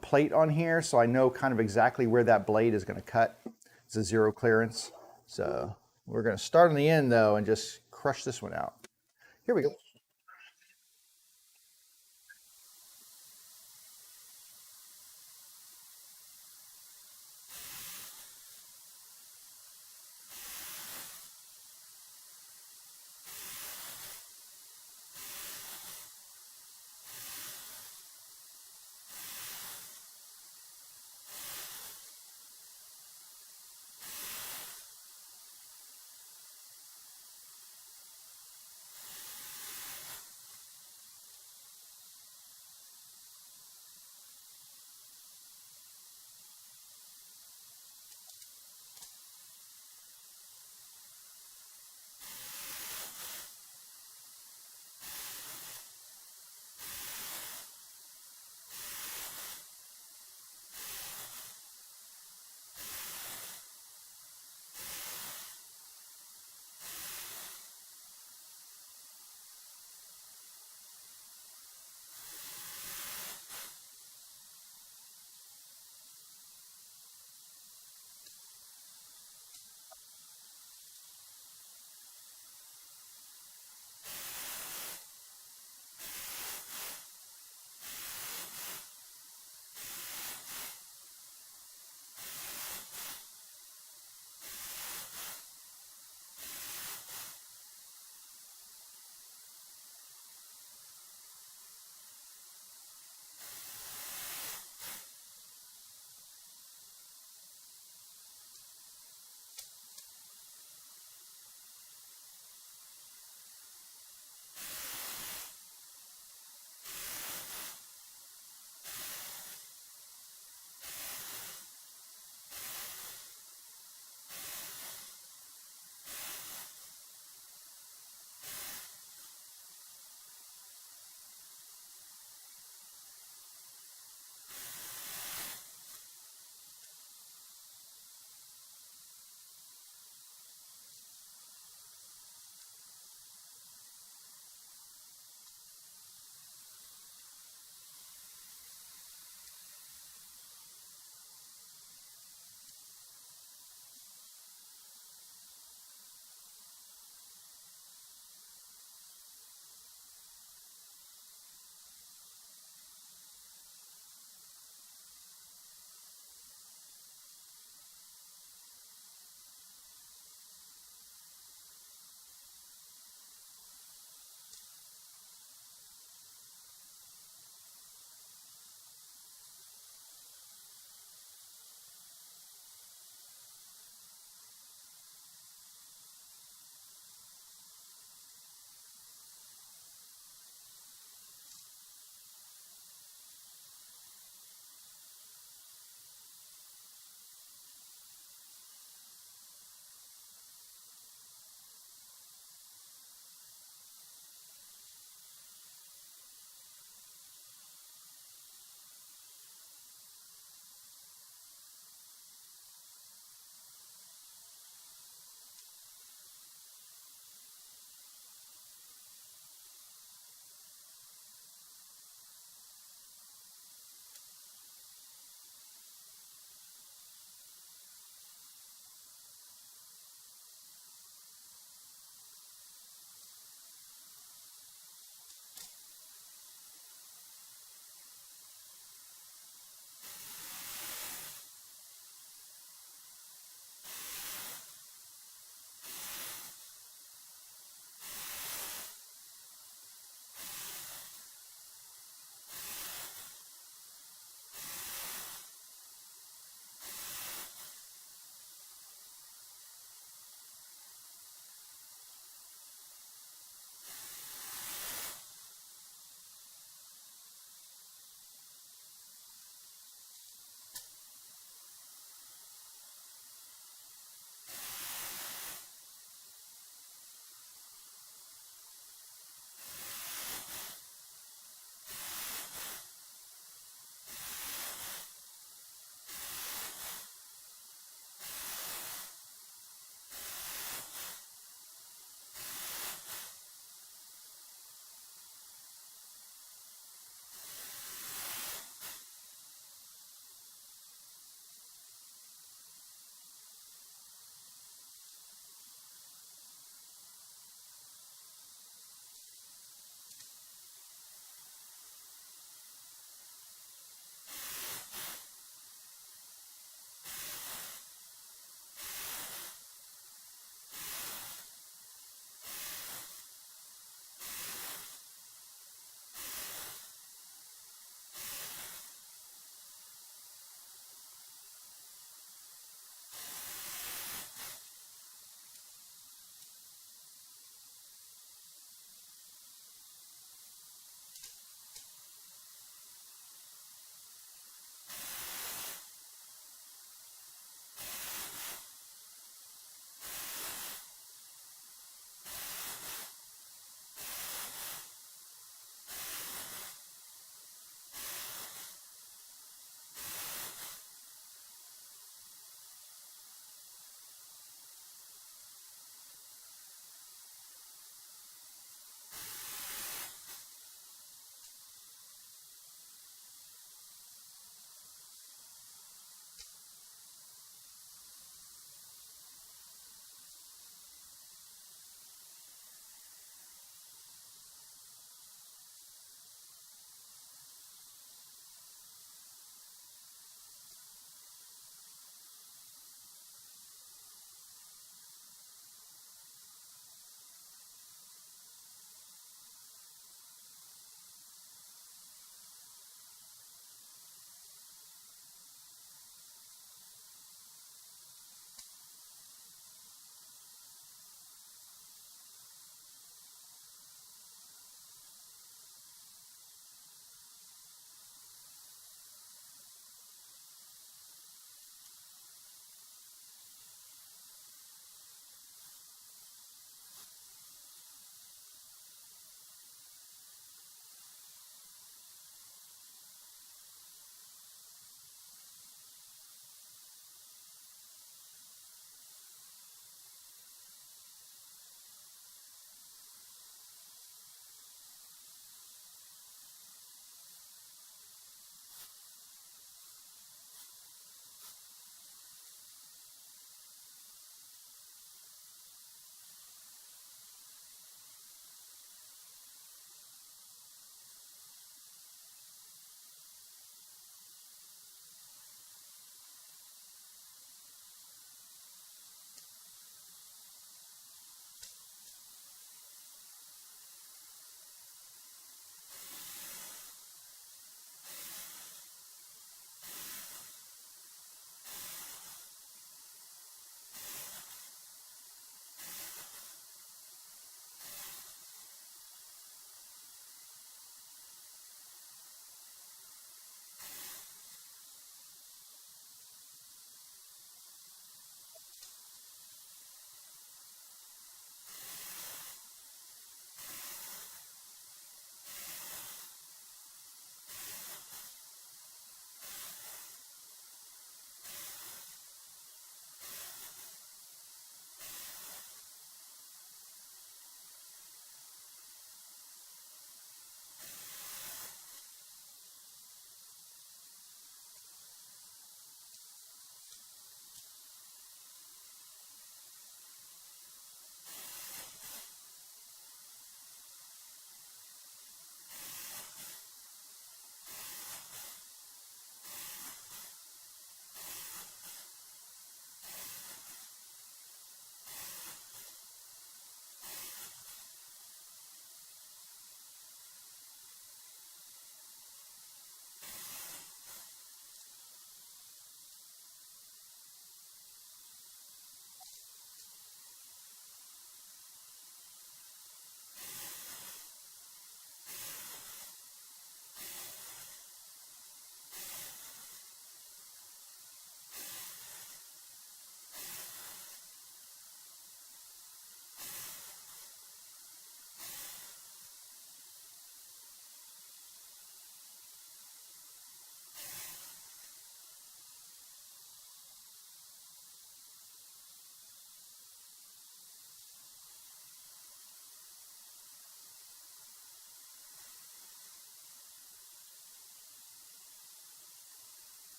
plate on here, so I know kind of exactly where that blade is going to cut. It's a 0 clearance. So we're going to start on the end though and just crush this one out. Here we go.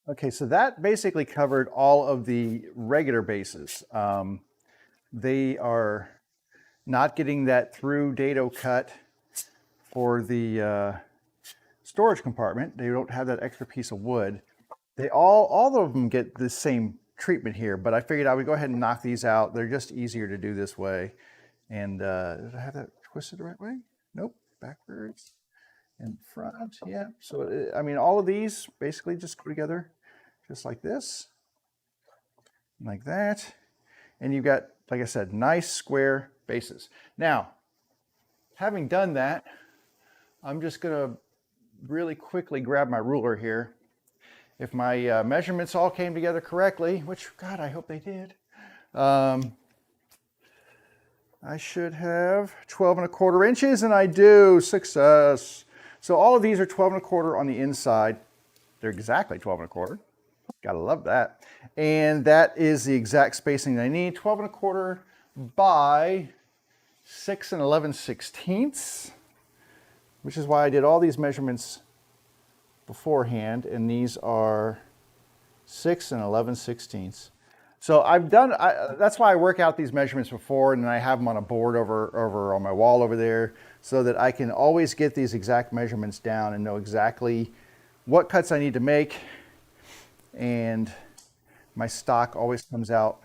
Okay, so that basically covered all of the regular bases. They are not getting that through dado cut for the storage compartment. They don't have that extra piece of wood. They all of them get the same treatment here, but I figured I would go ahead and knock these out. They're just easier to do this way. And did I have that twisted the right way? Nope, backwards and front. Yeah, so I mean, all of these basically just go together just like this, like that. And you've got, like I said, nice square bases. Now, having done that, I'm just gonna really quickly grab my ruler here. If my measurements all came together correctly, which, God, I hope they did, I should have 12¼ inches, and I do. Success. So all of these are 12¼ on the inside. They're exactly 12¼ Gotta love that. And that is the exact spacing I need. 12¼ by 6 11/16, which is why I did all these measurements beforehand. And these are 6 11/16. So I've done, that's why I work out these measurements before, and then I have them on a board over on my wall over there, so that I can always get these exact measurements down and know exactly what cuts I need to make. And my stock always comes out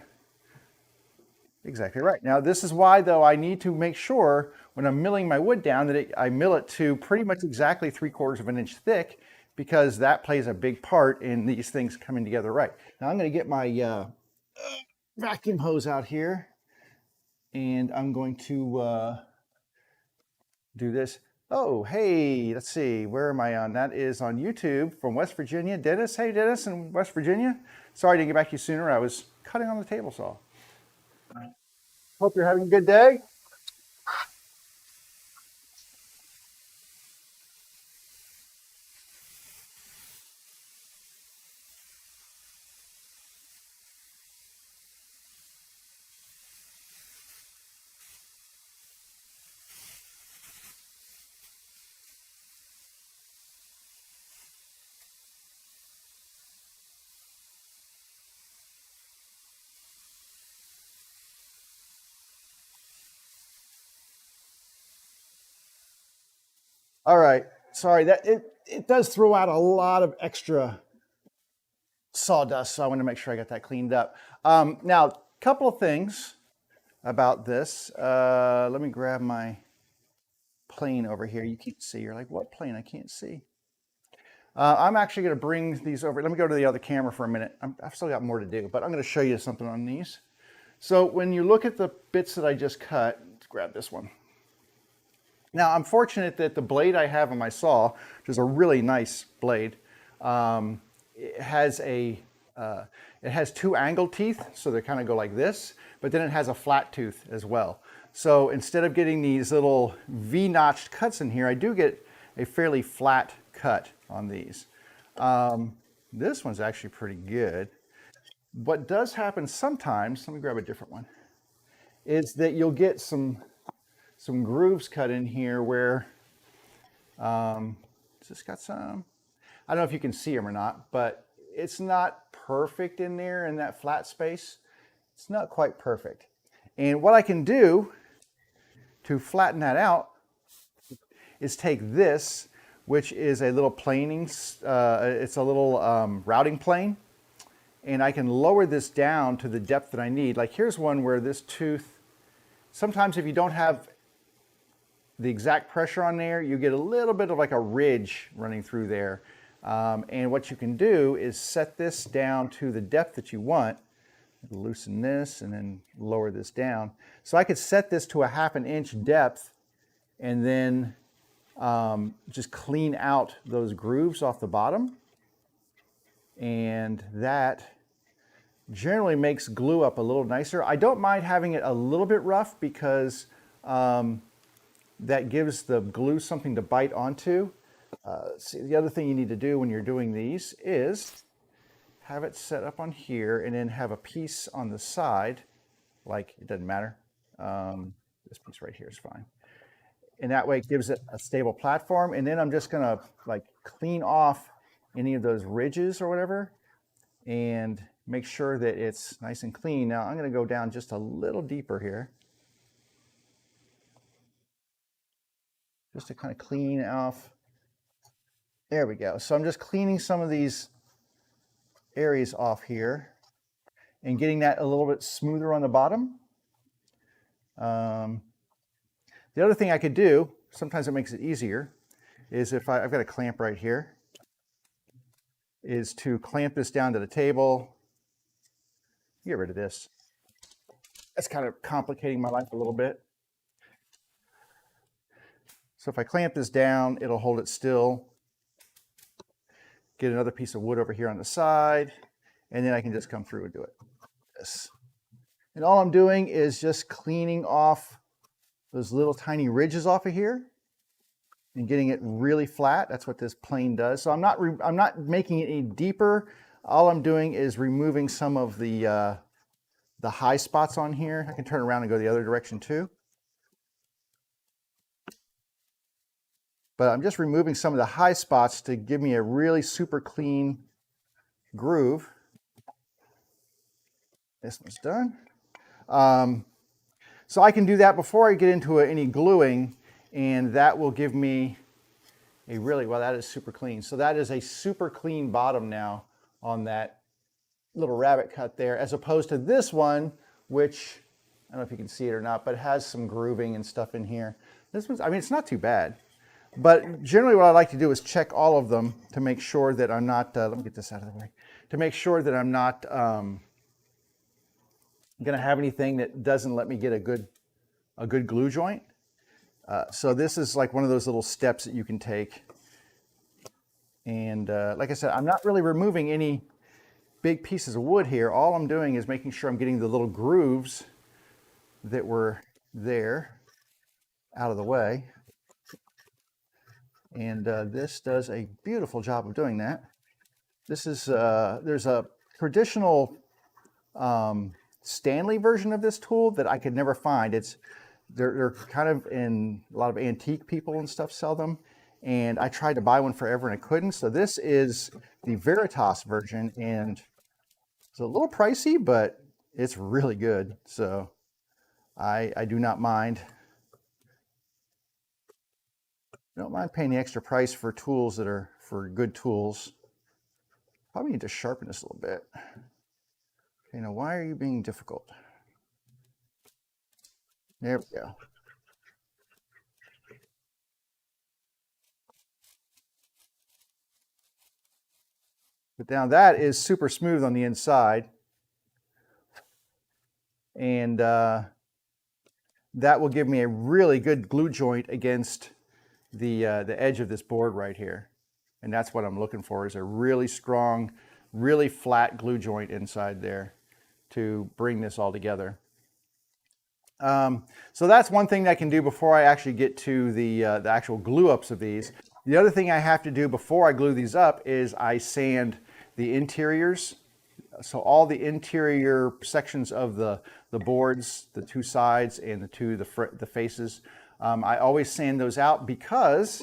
exactly right. Now, this is why, though, I need to make sure when I'm milling my wood down that I mill it to pretty much exactly 3/4 inch thick, because that plays a big part in these things coming together right. Now, I'm going to get my vacuum hose out here, and I'm going to do this. Oh, hey, let's see, where am I on? That is on YouTube from West Virginia. Dennis, hey, Dennis in West Virginia. Sorry I didn't get back to you sooner. I was cutting on the table saw. Hope you're having a good day. All right, sorry, that it does throw out a lot of extra sawdust, so I want to make sure I got that cleaned up. Now, a couple of things about this. Let me grab my plane over here. You can't see. You're like, what plane? I can't see. I'm actually going to bring these over. Let me go to the other camera for a minute. I've still got more to do, but I'm going to show you something on these. So when you look at the bits that I just cut, let's grab this one. Now, I'm fortunate that the blade I have on my saw, which is a really nice blade, it has two angled teeth, so they kind of go like this, but then it has a flat tooth as well. So instead of getting these little V-notched cuts in here, I do get a fairly flat cut on these. This one's actually pretty good. What does happen sometimes, let me grab a different one, is that you'll get some grooves cut in here where, it's just got some, I don't know if you can see them or not, but it's not perfect in there in that flat space. It's not quite perfect. And what I can do to flatten that out is take this, which is a little planing, it's a little routing plane, and I can lower this down to the depth that I need. Like here's one where this tooth, sometimes if you don't have the exact pressure on there, you get a little bit of like a ridge running through there. And what you can do is set this down to the depth that you want, loosen this and then lower this down. So I could set this to a 1/2 inch depth and then just clean out those grooves off the bottom. And that generally makes glue up a little nicer. I don't mind having it a little bit rough because that gives the glue something to bite onto. See, the other thing you need to do when you're doing these is have it set up on here and then have a piece on the side, like it doesn't matter. This piece right here is fine. And that way it gives it a stable platform. And then I'm just gonna like clean off any of those ridges or whatever and make sure that it's nice and clean. Now I'm going to go down just a little deeper here, just to kind of clean off. There we go. So I'm just cleaning some of these areas off here and getting that a little bit smoother on the bottom. The other thing I could do, sometimes it makes it easier, is if I've got a clamp right here, is to clamp this down to the table. Get rid of this. That's kind of complicating my life a little bit. So if I clamp this down, it'll hold it still. Get another piece of wood over here on the side, and then I can just come through and do it. This. And all I'm doing is just cleaning off those little tiny ridges off of here and getting it really flat. That's what this plane does. So I'm not making it any deeper. All I'm doing is removing some of the high spots on here. I can turn around and go the other direction too. But I'm just removing some of the high spots to give me a really super clean groove. This one's done. So I can do that before I get into any gluing, and that will give me a really, well, that is super clean. So that is a super clean bottom now on that little rabbit cut there, as opposed to this one, which, I don't know if you can see it or not, but has some grooving and stuff in here. This one's, I mean, it's not too bad. But generally what I like to do is check all of them to make sure that I'm not, let me get this out of the way, to make sure that I'm not going to have anything that doesn't let me get a good glue joint. So this is like one of those little steps that you can take. And like I said, I'm not really removing any big pieces of wood here. All I'm doing is making sure I'm getting the little grooves that were there out of the way. And this does a beautiful job of doing that. This is, there's a traditional Stanley version of this tool that I could never find. They're kind of in a lot of antique people and stuff sell them. And I tried to buy one forever and I couldn't. So this is the Veritas version, and it's a little pricey, but it's really good. So I do not mind. I don't mind paying the extra price for tools that are for good tools. Probably need to sharpen this a little bit. Okay, now why are you being difficult? There we go. But now that is super smooth on the inside. And that will give me a really good glue joint against the edge of this board right here. And that's what I'm looking for, is a really strong, really flat glue joint inside there to bring this all together. So that's one thing that I can do before I actually get to the actual glue ups of these. The other thing I have to do before I glue these up is I sand the interiors. So all the interior sections of the boards, the two sides and the faces, I always sand those out because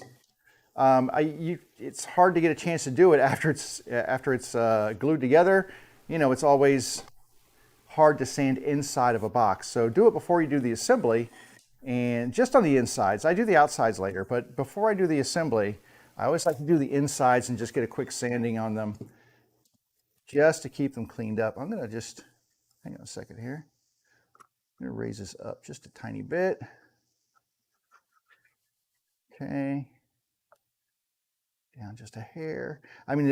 it's hard to get a chance to do it after it's glued together. You know, it's always hard to sand inside of a box. So do it before you do the assembly, and just on the insides. I do the outsides later, but before I do the assembly, I always like to do the insides and just get a quick sanding on them just to keep them cleaned up. I'm gonna just, hang on a second here. I'm gonna raise this up just a tiny bit. Okay. Down just a hair. I mean,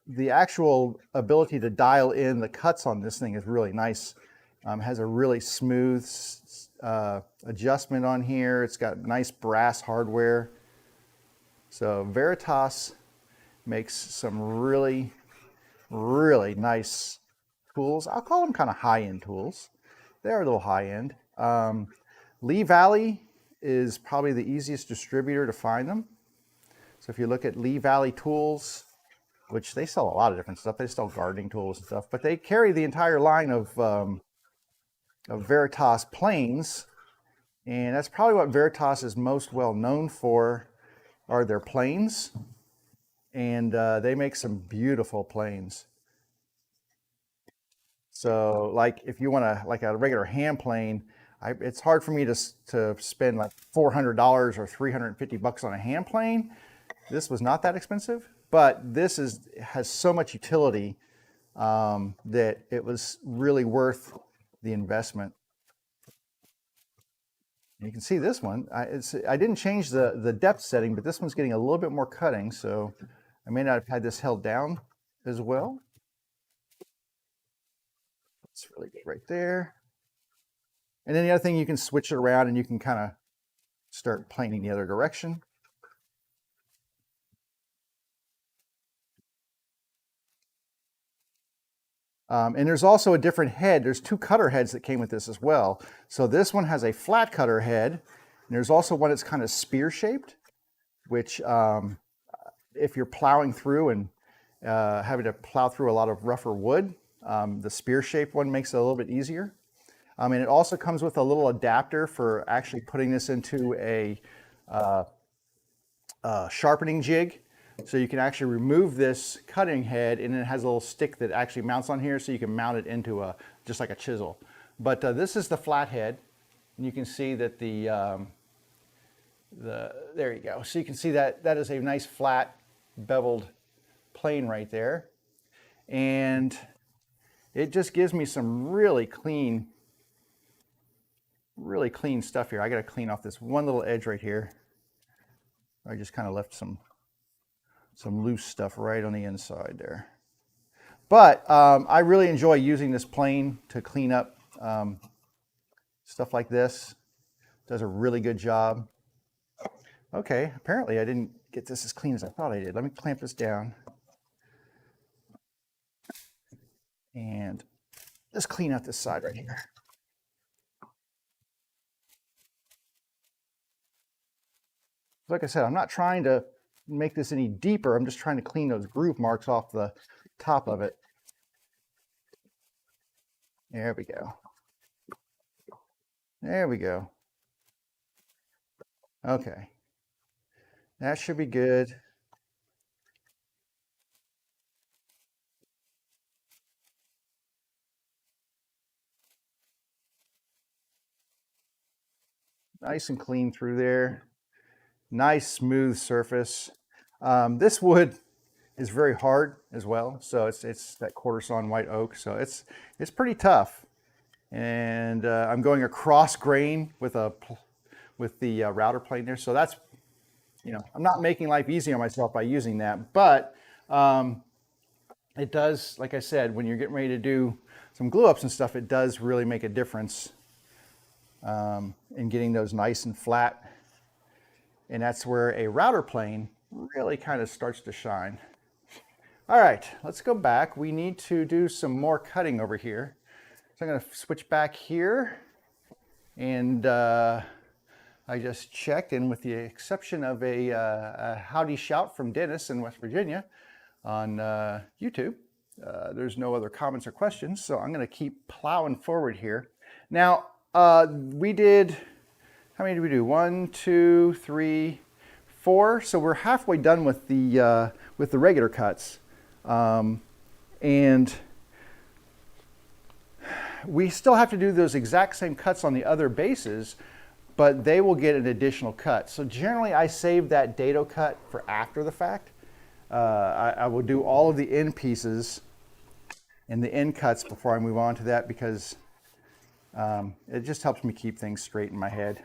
the actual ability to dial in the cuts on this thing is really nice. Has a really smooth adjustment on here. It's got nice brass hardware. So Veritas makes some really, really nice tools. I'll call them kind of high-end tools. They're a little high-end. Lee Valley is probably the easiest distributor to find them. So if you look at Lee Valley Tools, which they sell a lot of different stuff. They sell gardening tools and stuff, but they carry the entire line of Veritas planes. And that's probably what Veritas is most well known for, are their planes. And they make some beautiful planes. So like if you want to like a regular hand plane, it's hard for me to spend like $400 or $350 on a hand plane. This was not that expensive, but this has so much utility that it was really worth the investment. You can see this one. I didn't change the depth setting, but this one's getting a little bit more cutting, so I may not have had this held down as well. It's really good right there. And then the other thing, you can switch it around and you can kind of start planing the other direction. And there's also a different head. There's two cutter heads that came with this as well. So this one has a flat cutter head, and there's also one that's kind of spear shaped, which if you're plowing through and having to plow through a lot of rougher wood, the spear shaped one makes it a little bit easier. And it also comes with a little adapter for actually putting this into a sharpening jig. So you can actually remove this cutting head, and it has a little stick that actually mounts on here, so you can mount it into just like a chisel. But this is the flat head, and you can see that there you go. So you can see that is a nice flat beveled plane right there, and it just gives me some really clean stuff here. I got to clean off this one little edge right here. I just kind of left some loose stuff right on the inside there. But I really enjoy using this plane to clean up stuff like this. Does a really good job. Okay, apparently I didn't get this as clean as I thought I did. Let me clamp this down and just clean out this side right here. Like I said, I'm not trying to make this any deeper. I'm just trying to clean those groove marks off the top of it. There we go. There we go. Okay. That should be good. Nice and clean through there. Nice smooth surface. This wood is very hard as well, so it's that quarter sawn white oak, so it's pretty tough. And I'm going across grain with the router plane there, so that's, I'm not making life easy on myself by using that, but it does, like I said, when you're getting ready to do some glue ups and stuff, it does really make a difference in getting those nice and flat. And that's where a router plane really kind of starts to shine. All right, let's go back. We need to do some more cutting over here. So I'm going to switch back here. And I just checked, and with the exception of a howdy shout from Dennis in West Virginia on YouTube, there's no other comments or questions. So I'm going to keep plowing forward here. Now, we did... How many did we do? 1, 2, 3, 4. So we're halfway done with the regular cuts, and we still have to do those exact same cuts on the other bases, but they will get an additional cut. So generally, I save that dado cut for after the fact. I will do all of the end pieces and the end cuts before I move on to that, because it just helps me keep things straight in my head.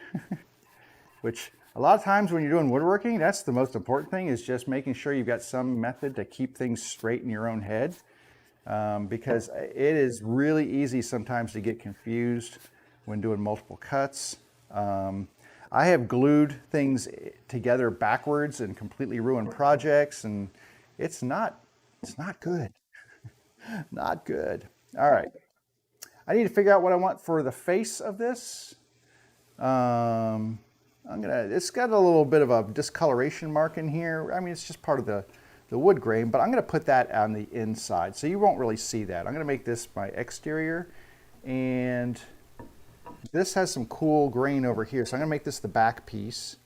Which a lot of times when you're doing woodworking, that's the most important thing, is just making sure you've got some method to keep things straight in your own head. Because it is really easy sometimes to get confused when doing multiple cuts. I have glued things together backwards and completely ruined projects, and it's not good. Not good. All right. I need to figure out what I want for the face of this. It's got a little bit of a discoloration mark in here. I mean, it's just part of the wood grain, but I'm gonna put that on the inside, so you won't really see that. I'm gonna make this my exterior, and this has some cool grain over here, so I'm gonna make this the back piece.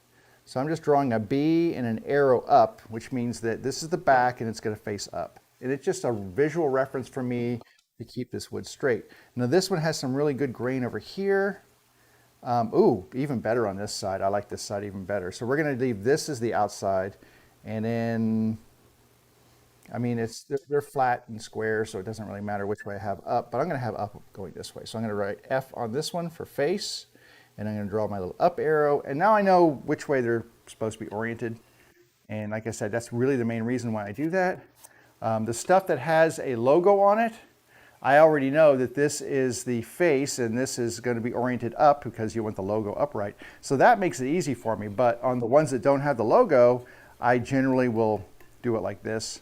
So I'm just drawing a B and an arrow up, which means that this is the back and it's gonna face up. And it's just a visual reference for me to keep this wood straight. Now this one has some really good grain over here. Ooh, even better on this side. I like this side even better. So we're going to leave this as the outside, and then, I mean, they're flat and square, so it doesn't really matter which way I have up, but I'm going to have up going this way. So I'm going to write F on this one for face, and I'm going to draw my little up arrow, and now I know which way they're supposed to be oriented. And like I said, that's really the main reason why I do that. The stuff that has a logo on it, I already know that this is the face and this is going to be oriented up because you want the logo upright. So that makes it easy for me. But on the ones that don't have the logo, I generally will do it like this,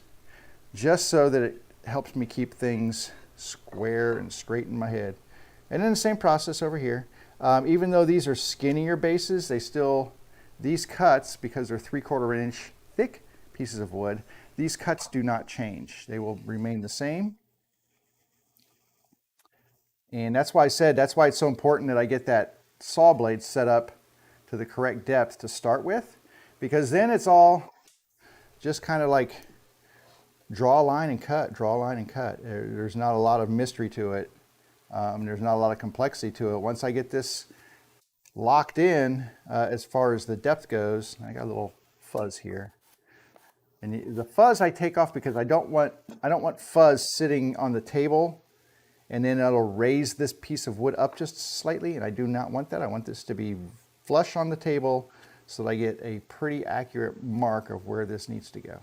just so that it helps me keep things square and straight in my head. And then the same process over here. Even though these are skinnier bases, these cuts, because they're 3/4 inch thick pieces of wood, these cuts do not change. They will remain the same. And that's why it's so important that I get that saw blade set up to the correct depth to start with, because then it's all just kind of like draw a line and cut, draw a line and cut. There's not a lot of mystery to it. There's not a lot of complexity to it. Once I get this locked in, as far as the depth goes, I got a little fuzz here. And the fuzz I take off because I don't want fuzz sitting on the table, and then it'll raise this piece of wood up just slightly, and I do not want that. I want this to be flush on the table so that I get a pretty accurate mark of where this needs to go.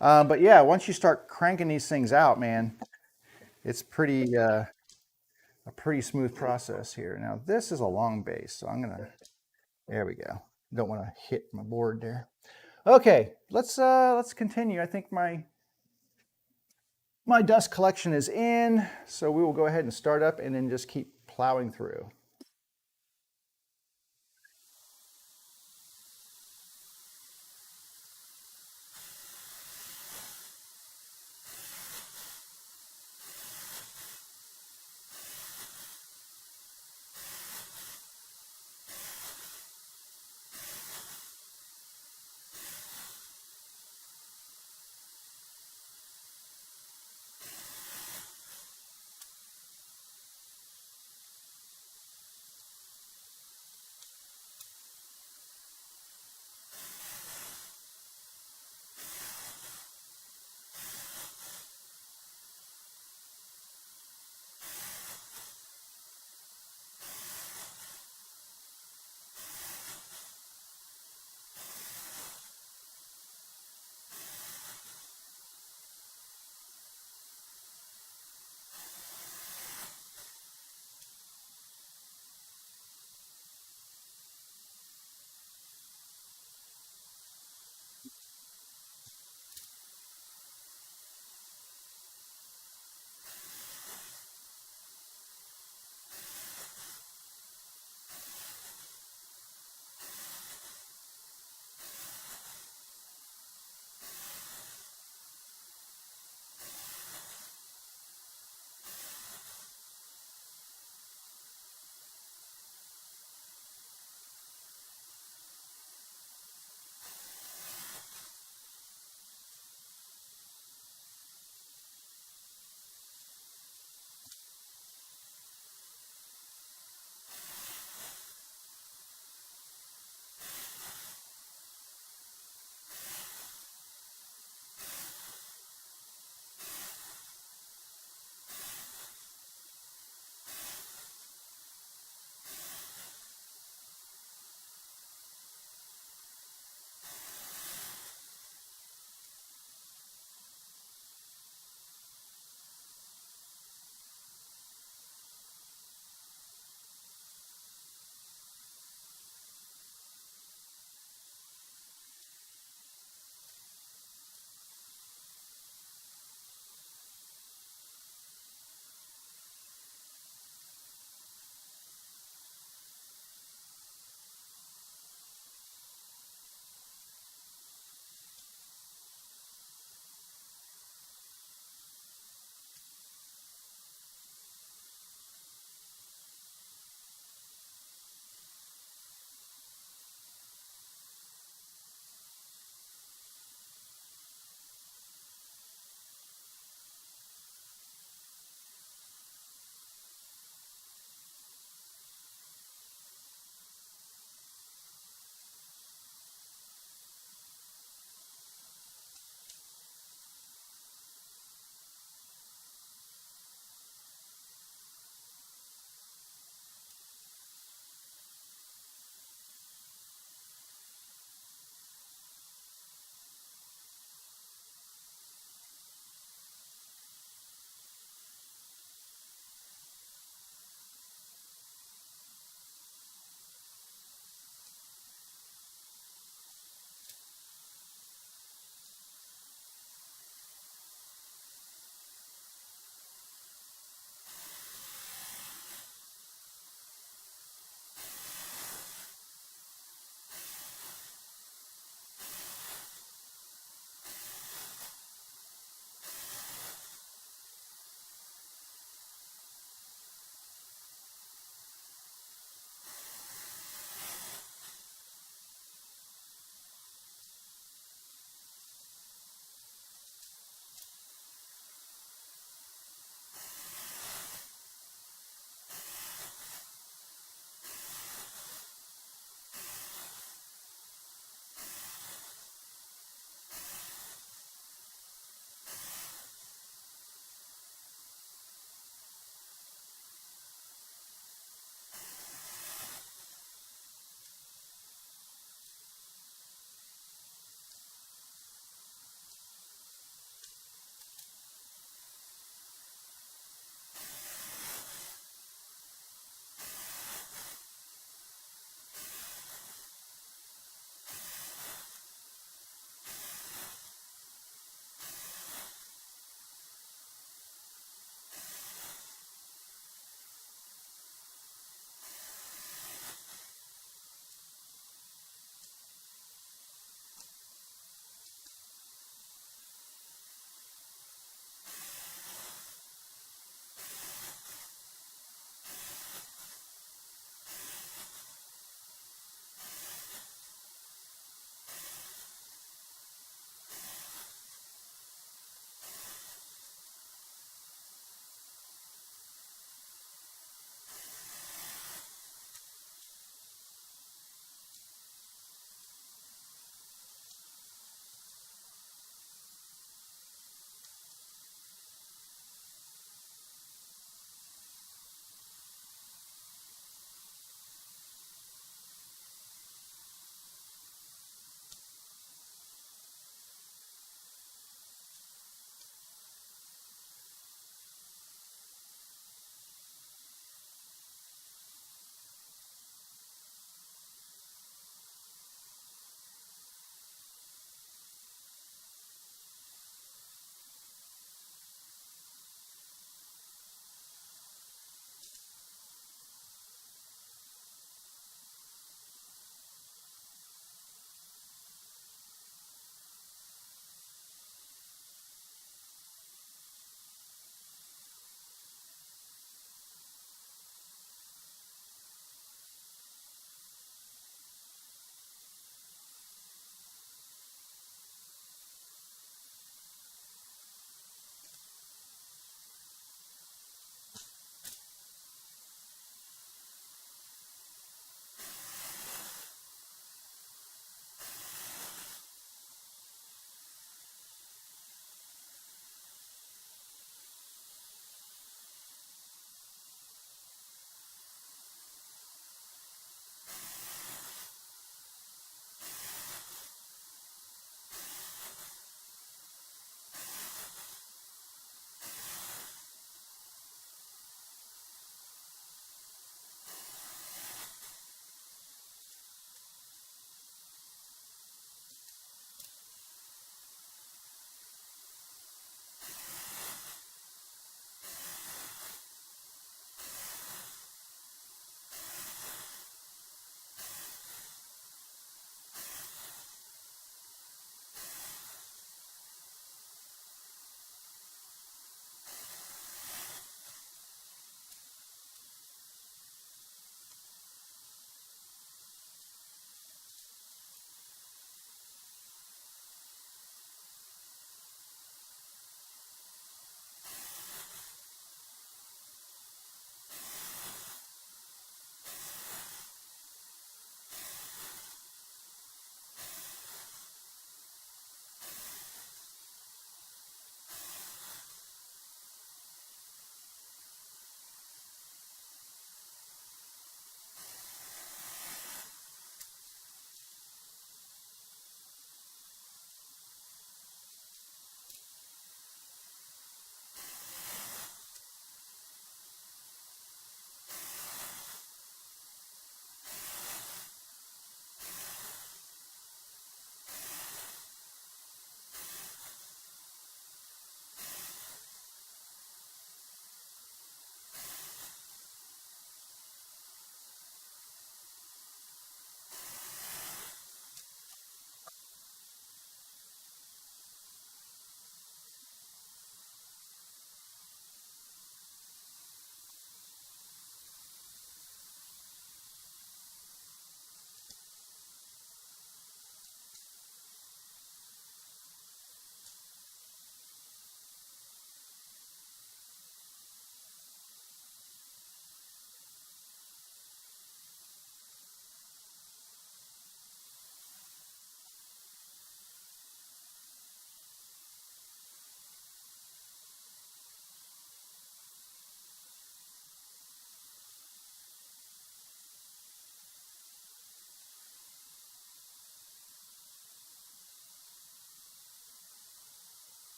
But yeah, once you start cranking these things out, man, it's a pretty smooth process here. Now this is a long base, so there we go. Don't want to hit my board there. Okay, let's continue. I think my dust collection is in, so we will go ahead and start up and then just keep plowing through.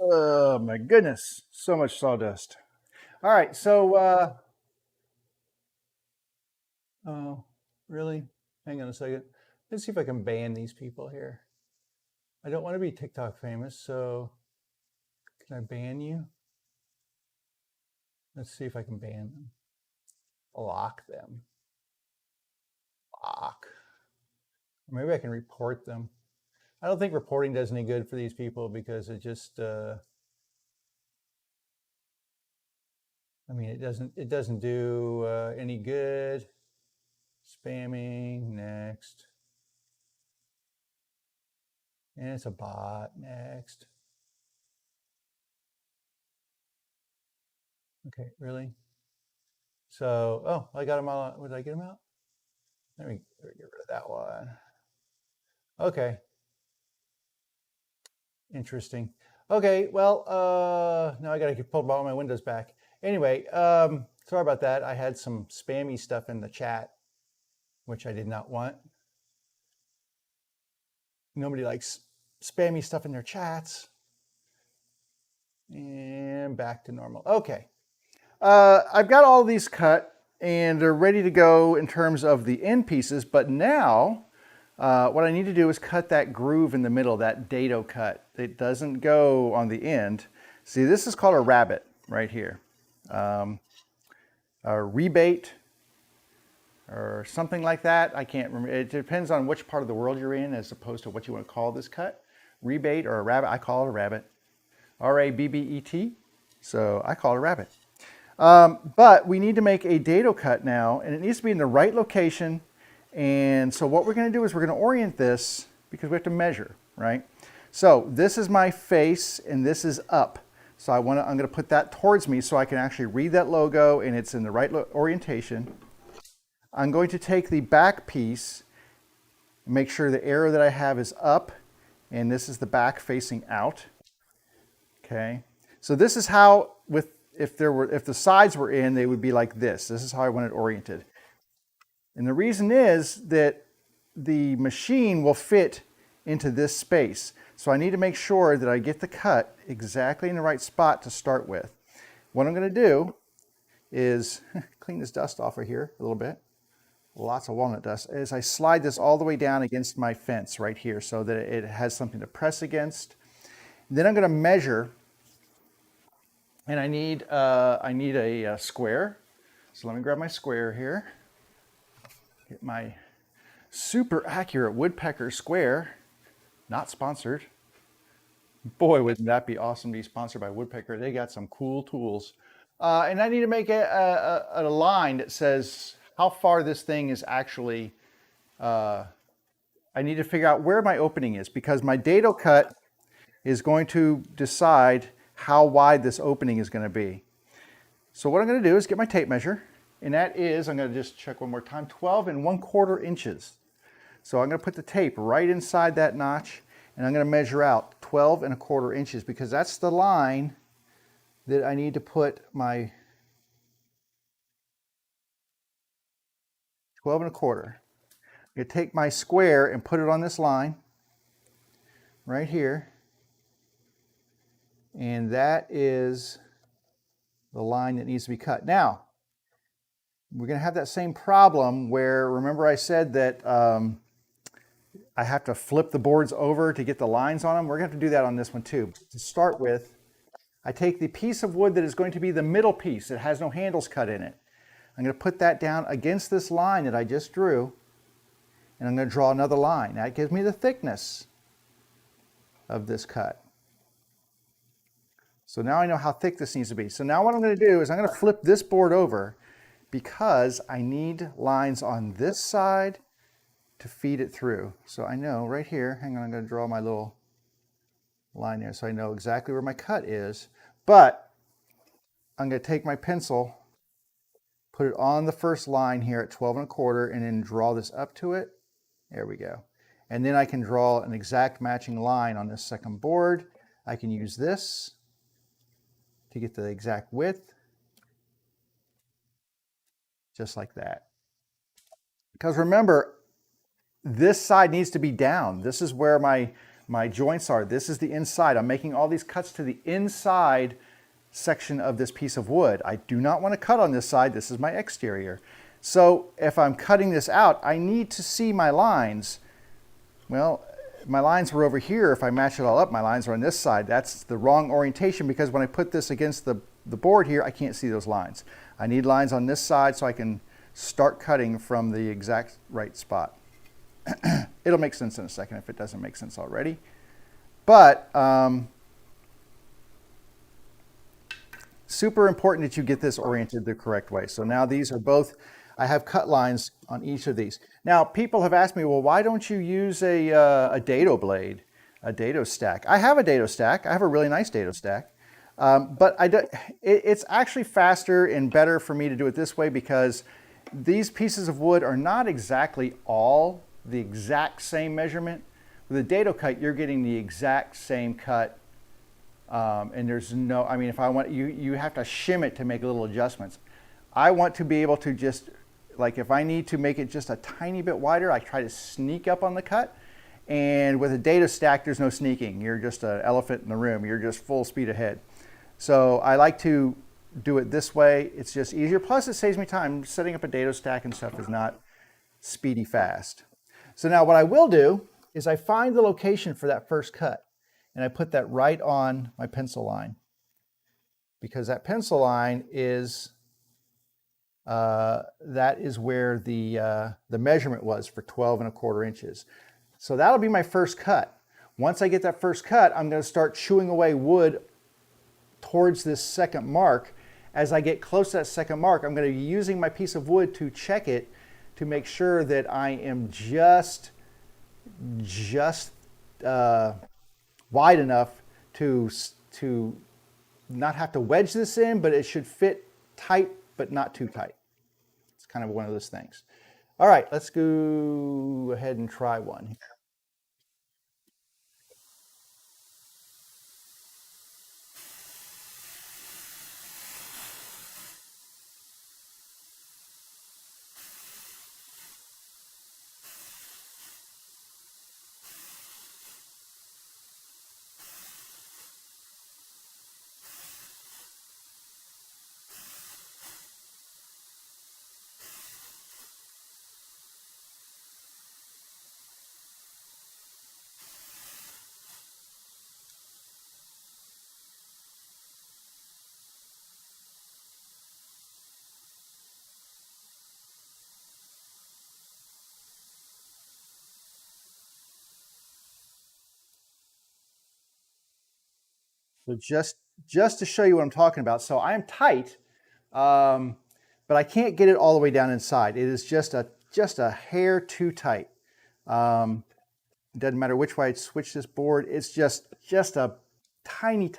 Oh my goodness, so much sawdust. All right, so oh, really? Hang on a second. Let's see if I can ban these people here. I don't want to be TikTok famous, so can I ban you? Let's see if I can ban them. Block them. Block. Maybe I can report them. I don't think reporting does any good for these people because it just, I mean, it doesn't do any good. Spamming, next. And it's a bot, next. Okay, really? So, oh, I got them all. Did I get them out? Let me get rid of that one. Okay. Interesting. Okay, well, now I got to pull all my windows back. Anyway, sorry about that. I had some spammy stuff in the chat, which I did not want. Nobody likes spammy stuff in their chats. And back to normal. Okay. I've got all these cut and they're ready to go in terms of the end pieces, but now what I need to do is cut that groove in the middle, that dado cut. It doesn't go on the end. See, this is called a rabbet right here. A rebate or something like that. I can't remember. It depends on which part of the world you're in as opposed to what you want to call this cut. Rebate or a rabbet. I call it a rabbet. R-A-B-B-E-T. So I call it a rabbet. But we need to make a dado cut now, and it needs to be in the right location. And so what we're going to do is we're going to orient this because we have to measure, right? So this is my face and this is up. So I'm going to put that towards me so I can actually read that logo and it's in the right orientation. I'm going to take the back piece, make sure the arrow that I have is up, and this is the back facing out. Okay. So this is how, if the sides were in, they would be like this. This is how I want it oriented. And the reason is that the machine will fit into this space. So I need to make sure that I get the cut exactly in the right spot to start with. What I'm going to do is clean this dust off of here a little bit. Lots of walnut dust. Is I slide this all the way down against my fence right here so that it has something to press against. Then I'm going to measure, and I need a square. So let me grab my square here. Get my super accurate woodpecker square. Not sponsored. Boy, wouldn't that be awesome to be sponsored by Woodpecker. They got some cool tools. And I need to make a line that says how far this thing is actually, I need to figure out where my opening is because my dado cut is going to decide how wide this opening is going to be. So what I'm going to do is get my tape measure, and that is, I'm going to just check one more time, 12 1/4 inches. So I'm going to put the tape right inside that notch, and I'm going to measure out 12 1/4 inches because that's the line that I need to put my 12 1/4. I'm going to take my square and put it on this line right here. And that is the line that needs to be cut. Now, we're going to have that same problem where, remember I said that I have to flip the boards over to get the lines on them? We're going to have to do that on this one too. To start with, I take the piece of wood that is going to be the middle piece that has no handles cut in it. I'm going to put that down against this line that I just drew, and I'm going to draw another line. That gives me the thickness of this cut. So now I know how thick this needs to be. So now what I'm going to do is I'm going to flip this board over because I need lines on this side to feed it through. So I know right here, hang on, I'm going to draw my little line there so I know exactly where my cut is. But I'm going to take my pencil, put it on the first line here at 12 1/4, and then draw this up to it. There we go. And then I can draw an exact matching line on this second board. I can use this to get the exact width, just like that. Because remember, this side needs to be down. This is where my my joints are. This is the inside. I'm making all these cuts to the inside section of this piece of wood. I do not want to cut on this side. This is my exterior. So if I'm cutting this out, I need to see my lines. Well, my lines were over here. If I match it all up, my lines are on this side. That's the wrong orientation because when I put this against the board here, I can't see those lines. I need lines on this side so I can start cutting from the exact right spot. It'll make sense in a second if it doesn't make sense already. But super important that you get this oriented the correct way. So now these are both, I have cut lines on each of these. Now people have asked me, well, why don't you use a dado blade, a dado stack? I have a dado stack. I have a really nice dado stack. But it's actually faster and better for me to do it this way because these pieces of wood are not exactly all the exact same measurement. With a dado cut, you're getting the exact same cut. And there's no, I mean, if I want, you have to shim it to make little adjustments. I want to be able to just, like if I need to make it just a tiny bit wider, I try to sneak up on the cut. And with a dado stack, there's no sneaking. You're just an elephant in the room. You're just full speed ahead. So I like to do it this way. It's just easier. Plus it saves me time. Setting up a dado stack and stuff is not speedy fast. So now what I will do is I find the location for that first cut and I put that right on my pencil line because that pencil line is, that is where the measurement was for 12¼ inches. So that'll be my first cut. Once I get that first cut, I'm going to start chewing away wood towards this second mark. As I get close to that second mark, I'm going to be using my piece of wood to check it to make sure that I am just wide enough to not have to wedge this in, but it should fit tight, but not too tight. It's kind of one of those things. All right, let's go ahead and try one. So just to show you what I'm talking about. So I'm tight, but I can't get it all the way down inside. It is just a hair too tight. It doesn't matter which way I switch this board. It's just a tiny,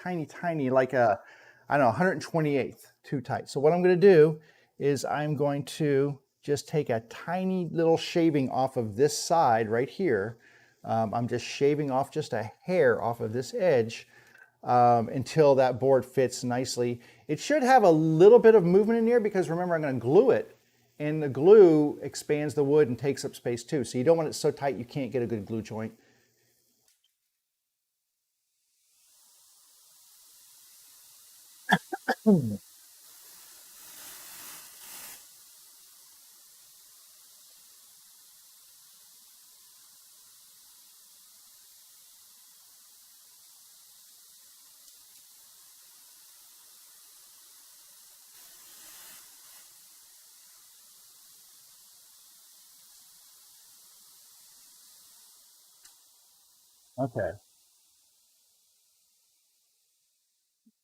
like a, I don't know, 128th too tight. So what I'm going to do is I'm going to just take a tiny little shaving off of this side right here. I'm just shaving off just a hair off of this edge. Until that board fits nicely. It should have a little bit of movement in here because remember I'm going to glue it and the glue expands the wood and takes up space too. So you don't want it so tight you can't get a good glue joint. Okay.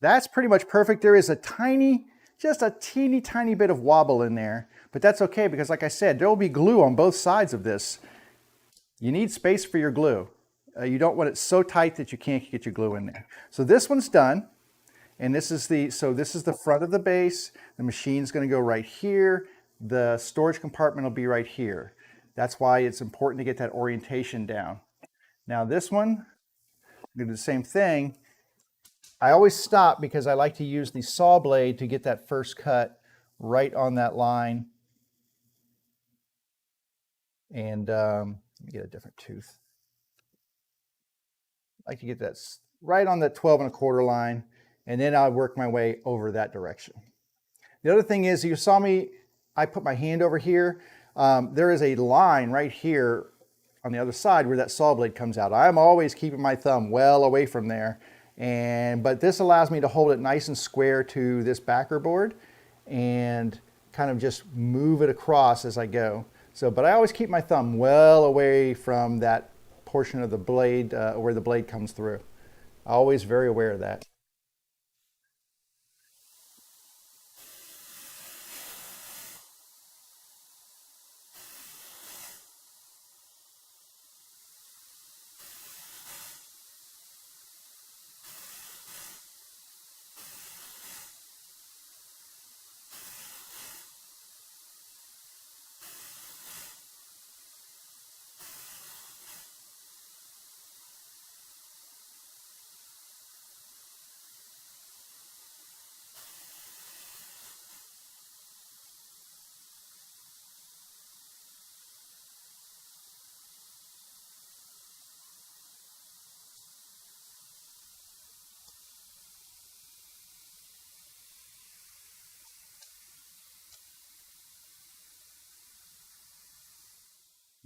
That's pretty much perfect. There is a tiny, just a teeny tiny bit of wobble in there, but that's okay because like I said, there will be glue on both sides of this. You need space for your glue. You don't want it so tight that you can't get your glue in there. So this one's done. And this is the front of the base. The machine's going to go right here. The storage compartment will be right here. That's why it's important to get that orientation down. Now this one, I'm going to do the same thing. I always stop because I like to use the saw blade to get that first cut right on that line. And let me get a different tooth. like to get that right on the 12 1/4 line, and then I'll work my way over that direction. The other thing is, you saw me, I put my hand over here. There is a line right here on the other side where that saw blade comes out. I'm always keeping my thumb well away from there, but this allows me to hold it nice and square to this backer board and kind of just move it across as I go. So, but I always keep my thumb well away from that portion of the blade where the blade comes through. Always very aware of that.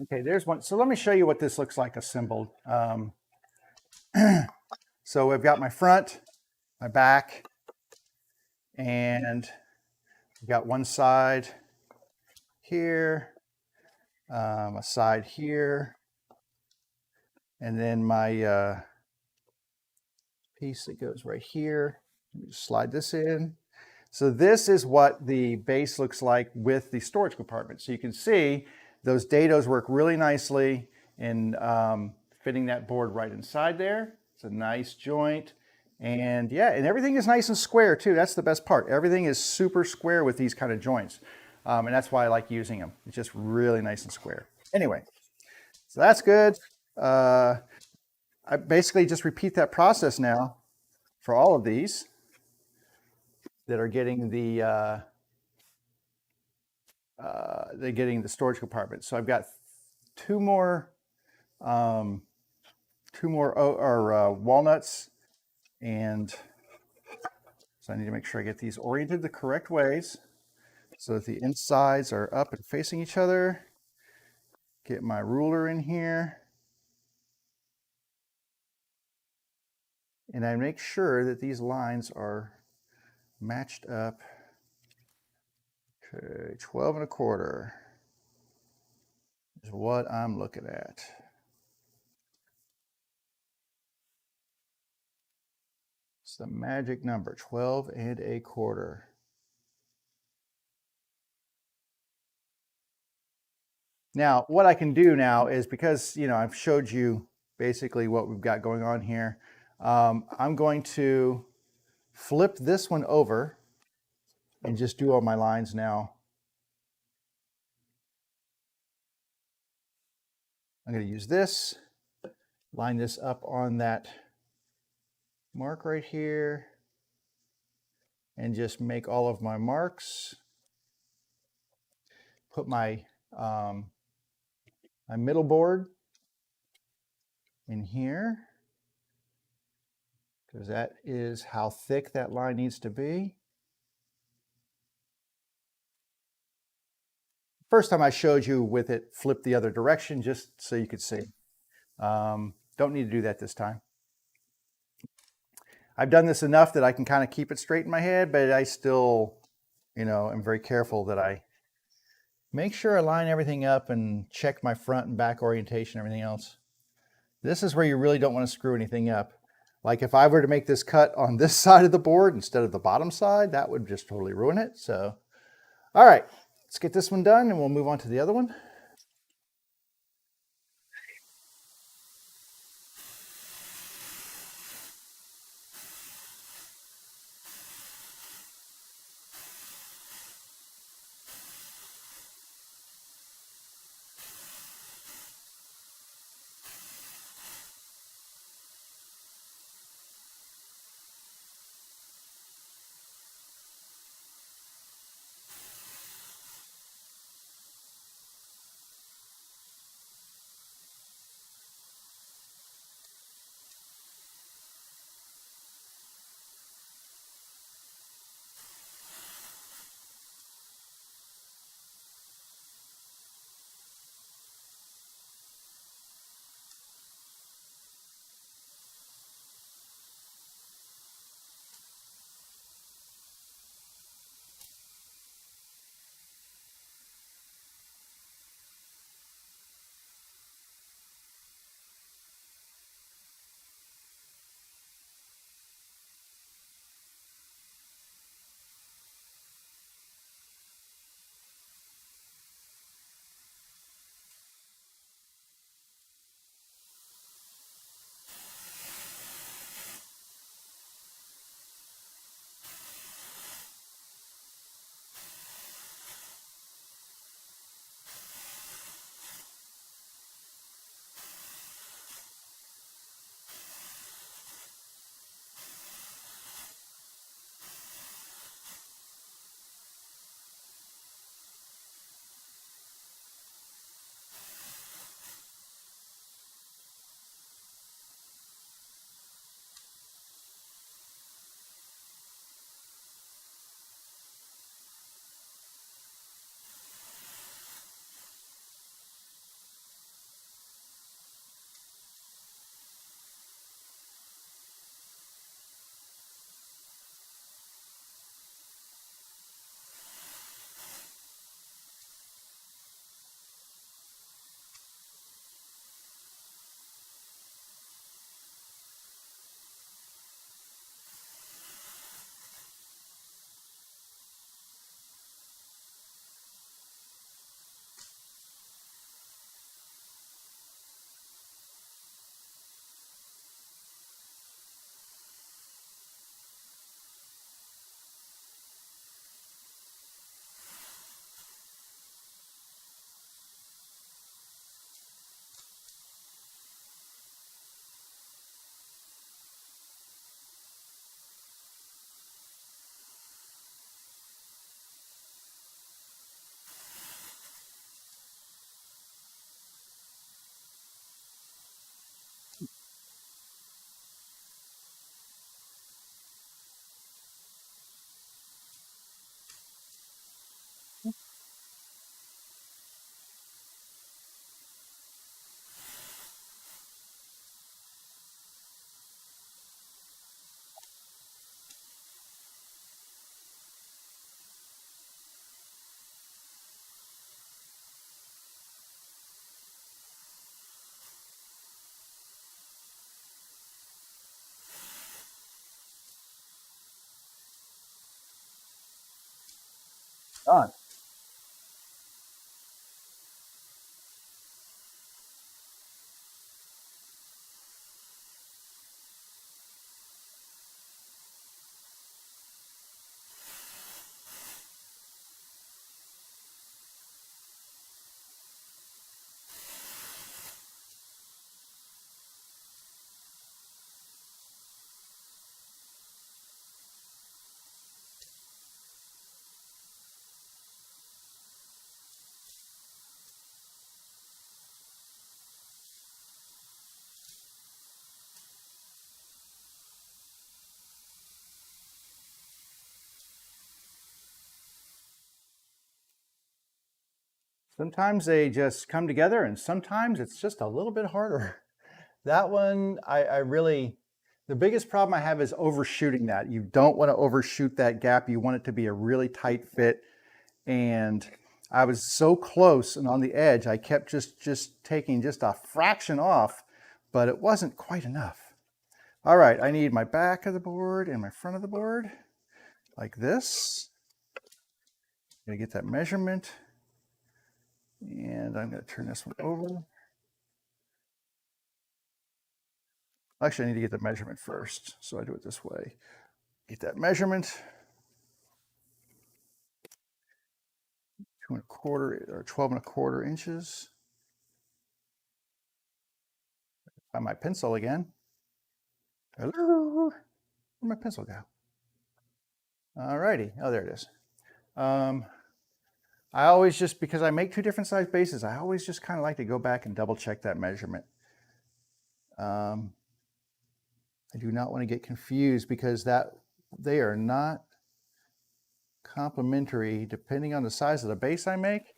Okay, there's one. So let me show you what this looks like assembled. So I've got my front, my back, and I've got one side here, a side here, and then my piece that goes right here. Just slide this in. So this is what the base looks like with the storage compartment. So you can see those dados work really nicely in fitting that board right inside there. It's a nice joint. And yeah, and everything is nice and square too. That's the best part. Everything is super square with these kind of joints. And that's why I like using them. It's just really nice and square. Anyway, so that's good. I basically just repeat that process now for all of these that are getting the they're getting the storage compartment. So I've got two more walnuts, and so I need to make sure I get these oriented the correct ways so that the insides are up and facing each other. Get my ruler in here, and I make sure that these lines are matched up. Okay, 12 1/4 is what I'm looking at. It's the magic number, 12 1/4. Now, what I can do now is, because, you know, I've showed you basically what we've got going on here, I'm going to flip this one over and just do all my lines now. I'm going to use this, line this up on that mark right here, and just make all of my marks. Put my my middle board in here, because that is how thick that line needs to be. First time I showed you with it flipped the other direction, just so you could see. Don't need to do that this time. I've done this enough that I can kind of keep it straight in my head, but I still, you know, am very careful that I make sure I line everything up and check my front and back orientation, everything else. This is where you really don't want to screw anything up. Like if I were to make this cut on this side of the board instead of the bottom side, that would just totally ruin it. So, all right, let's get this one done and we'll move on to the other one. Done. Sometimes they just come together and sometimes it's just a little bit harder. That one, I really, the biggest problem I have is overshooting that. You don't want to overshoot that gap. You want it to be a really tight fit. And I was so close and on the edge, I kept just taking just a fraction off, but it wasn't quite enough. All right, I need my back of the board and my front of the board like this. I'm gonna get that measurement. And I'm going to turn this one over. Actually, I need to get the measurement first. So I do it this way. Get that measurement. 2¼ or 12¼ inches. Find my pencil again. Hello. Where'd my pencil go? All righty. Oh, there it is. I always just, because I make 2 different size bases, I always just kind of like to go back and double check that measurement. I do not want to get confused because they are not complementary depending on the size of the base I make.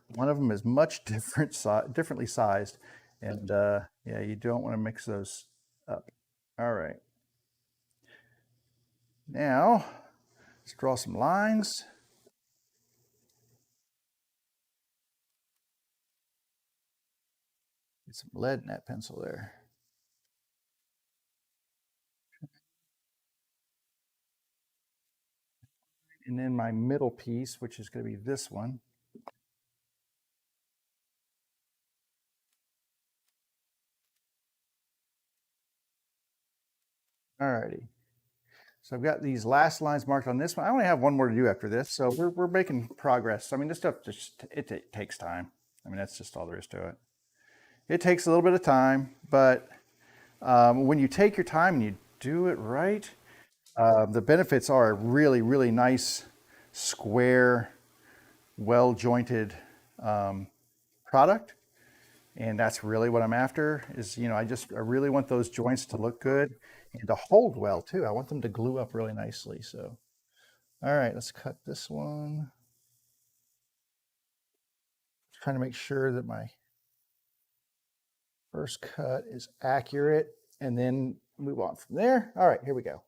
One of them is much differently sized, and yeah, you don't want to mix those up. All right. Now, let's draw some lines. Get some lead in that pencil there. And then my middle piece, which is going to be this one. All righty. So I've got these last lines marked on this one. I only have one more to do after this, so we're making progress. I mean, this stuff just, it takes time. I mean, that's just all there is to it. It takes a little bit of time, but when you take your time and you do it right, the benefits are a really, really nice, square, well-jointed product. And that's really what I'm after is, you know, I really want those joints to look good and to hold well too. I want them to glue up really nicely. So, all right, let's cut this one. Trying to make sure that my first cut is accurate and then move on from there. All right, here we go.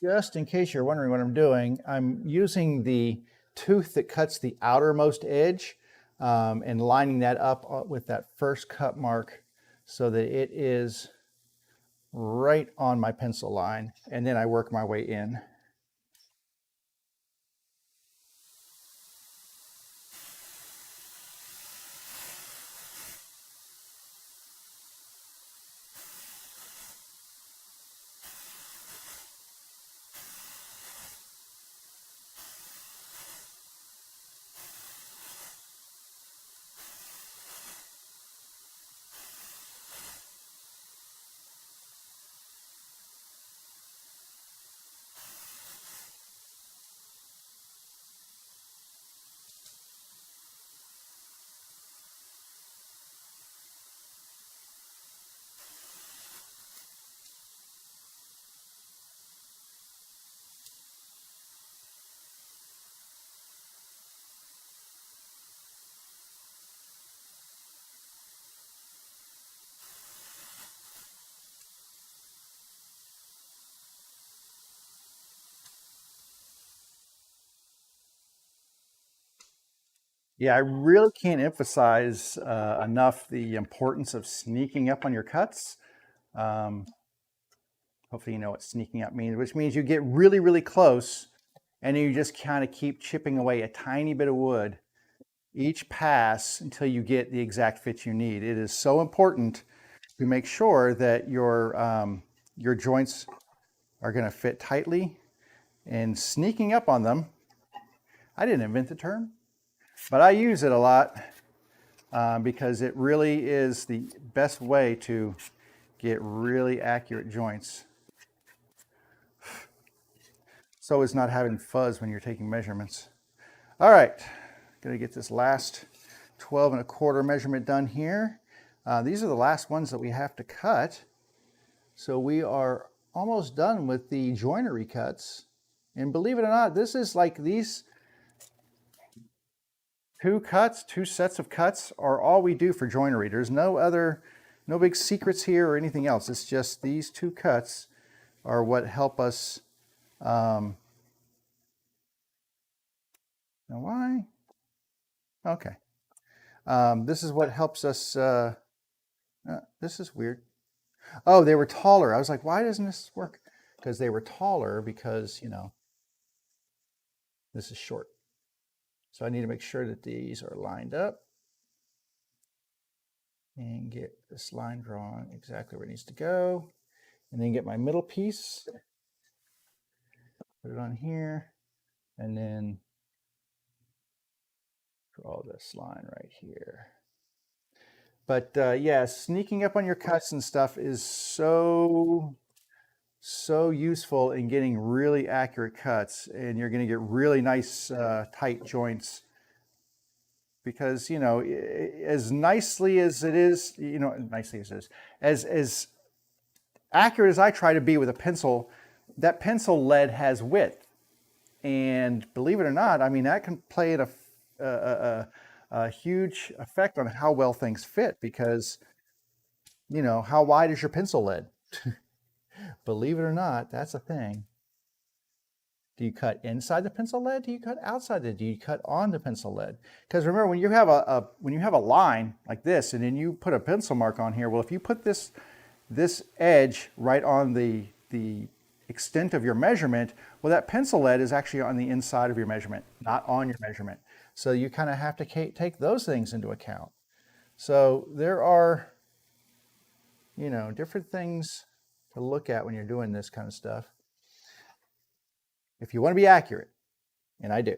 Just in case you're wondering what I'm doing, I'm using the tooth that cuts the outermost edge and lining that up with that first cut mark so that it is right on my pencil line. And then I work my way in. Yeah, I really can't emphasize enough the importance of sneaking up on your cuts. Um, Hopefully you know what sneaking up means, which means you get really, really close and you just kind of keep chipping away a tiny bit of wood each pass until you get the exact fit you need. It is so important to make sure that your joints are going to fit tightly, and sneaking up on them, I didn't invent the term, but I use it a lot because it really is the best way to get really accurate joints. So is not having fuzz when you're taking measurements. All right, gonna get this last 12 1/4 measurement done here. These are the last ones that we have to cut. So we are almost done with the joinery cuts. And believe it or not, this is like these two sets of cuts are all we do for joinery. There's no big secrets here or anything else. It's just these two cuts are what help us. Now why? Okay. This is what helps us. This is weird. Oh, they were taller. I was like, why doesn't this work? Because they were taller because, this is short. So I need to make sure that these are lined up and get this line drawn exactly where it needs to go. And then get my middle piece, put it on here, and then draw this line right here. But yeah, sneaking up on your cuts and stuff is so useful in getting really accurate cuts, and you're going to get really nice tight joints because as nicely as it is, nicely as it is, as accurate as I try to be with a pencil, that pencil lead has width, and believe it or not, I mean that can play a huge effect on how well things fit because how wide is your pencil lead? Believe it or not, that's a thing. Do you cut inside the pencil lead? Do you cut outside the? Do you cut on the pencil lead? Because remember, when you have a line like this, and then you put a pencil mark on here. Well, if you put this edge right on the extent of your measurement, well, that pencil lead is actually on the inside of your measurement, not on your measurement. So you kind of have to take those things into account. So there are, different things to look at when you're doing this kind of stuff. If you want to be accurate, and I do.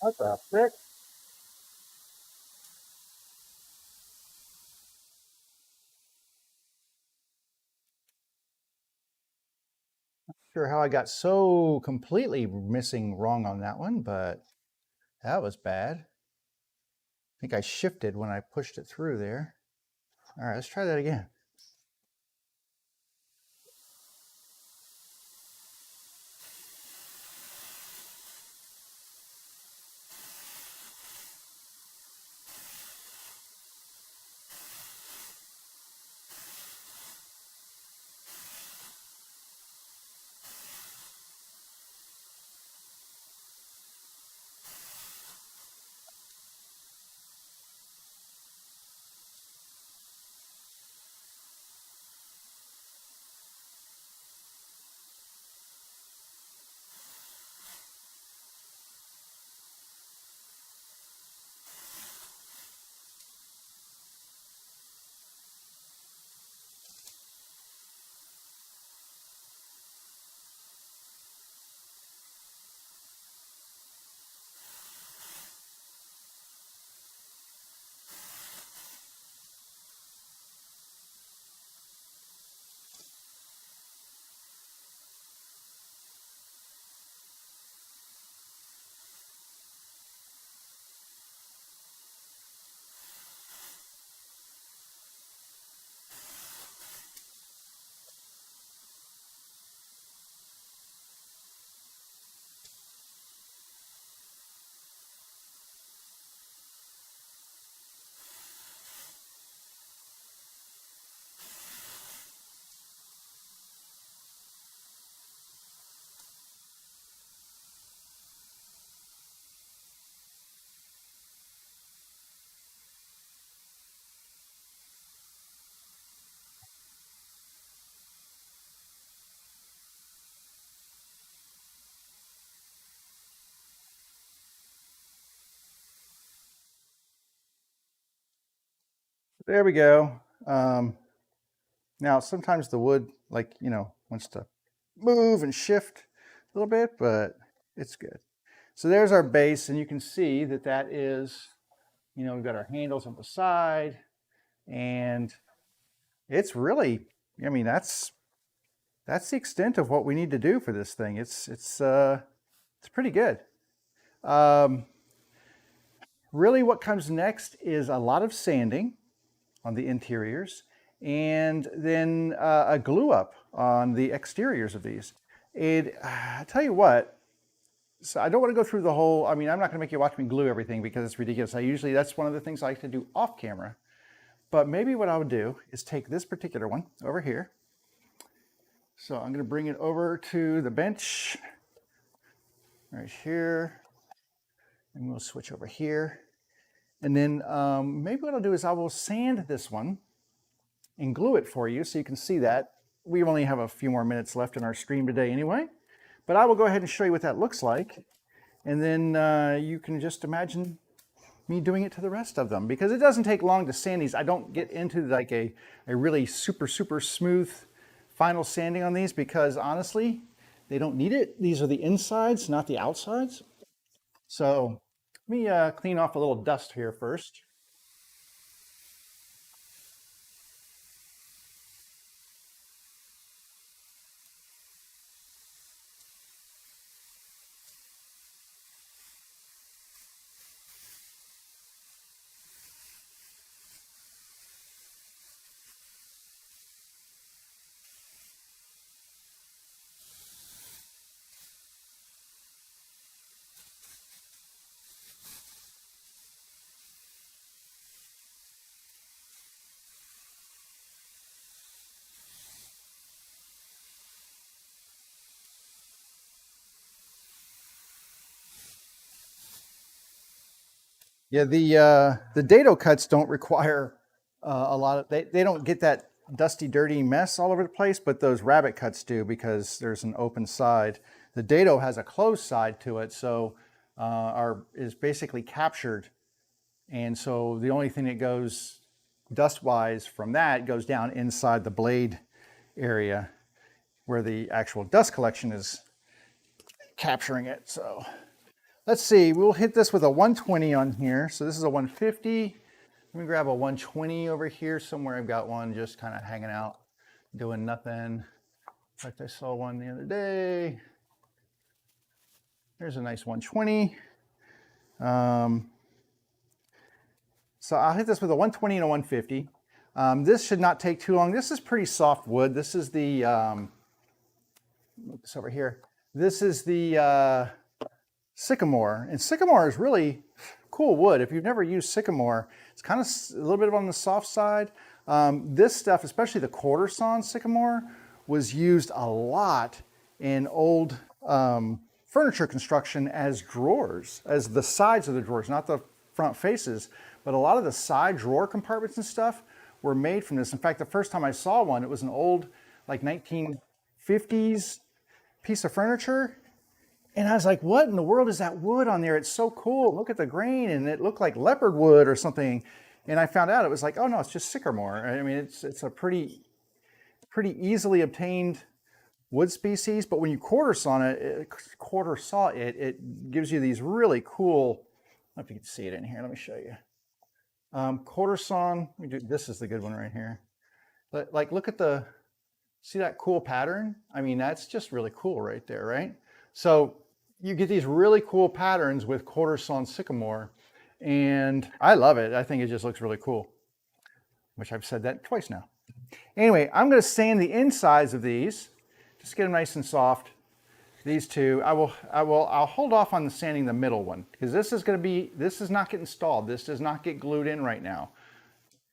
What the frick? Not sure how I got so completely missing wrong on that one, but that was bad. I think I shifted when I pushed it through there. All right, let's try that again. There we go. Now, sometimes the wood, like, wants to move and shift a little bit, but it's good. So there's our base, and you can see that that is, we've got our handles on the side, and it's really, I mean, that's the extent of what we need to do for this thing. It's pretty good. Really, what comes next is a lot of sanding on the interiors, and then a glue up on the exteriors of these. I tell you what, so I don't want to go through the whole, I mean, I'm not going to make you watch me glue everything because it's ridiculous. That's one of the things I like to do off camera. But maybe what I would do is take this particular one over here. So I'm going to bring it over to the bench right here. And we'll switch over here. And then maybe what I'll do is I will sand this one and glue it for you so you can see that. We only have a few more minutes left in our stream today anyway. But I will go ahead and show you what that looks like. And then you can just imagine me doing it to the rest of them, because it doesn't take long to sand these. I don't get into like a really super smooth final sanding on these because honestly, they don't need it. These are the insides, not the outsides. So let me clean off a little dust here first. Yeah, the dado cuts don't require a lot of, they don't get that dusty, dirty mess all over the place, but those rabbet cuts do because there's an open side. The dado has a closed side to it, so is basically captured. And so the only thing that goes dust-wise from that goes down inside the blade area where the actual dust collection is capturing it. So let's see, we'll hit this with a 120 on here. So this is a 150. Let me grab a 120 over here. Somewhere I've got one just kind of hanging out, doing nothing. In fact, I saw one the other day. There's a nice 120. So I'll hit this with a 120 and a 150. This should not take too long. This is pretty soft wood. This is the, this over here. This is the sycamore. And sycamore is really cool wood. If you've never used sycamore, it's kind of a little bit on the soft side. This stuff, especially the quarter sawn sycamore, was used a lot in old furniture construction as drawers, as the sides of the drawers, not the front faces, but a lot of the side drawer compartments and stuff were made from this. In fact, the first time I saw one, it was an old, like 1950s piece of furniture. And I was like, what in the world is that wood on there? It's so cool. Look at the grain. And it looked like leopard wood or something. And I found out it was like, oh no, it's just sycamore. I mean, it's a pretty easily obtained wood species, but when you quarter saw it, it gives you these really cool, I don't know if you can see it in here. Let me show you. Quarter sawn, this is the good one right here. Like, look at see that cool pattern? I mean, that's just really cool right there, right? So you get these really cool patterns with quarter sawn sycamore, and I love it. I think it just looks really cool, which I've said that twice now. Anyway, I'm going to sand the insides of these. Just get them nice and soft. These two, I'll hold off on sanding the middle one because this is not getting installed. This does not get glued in right now.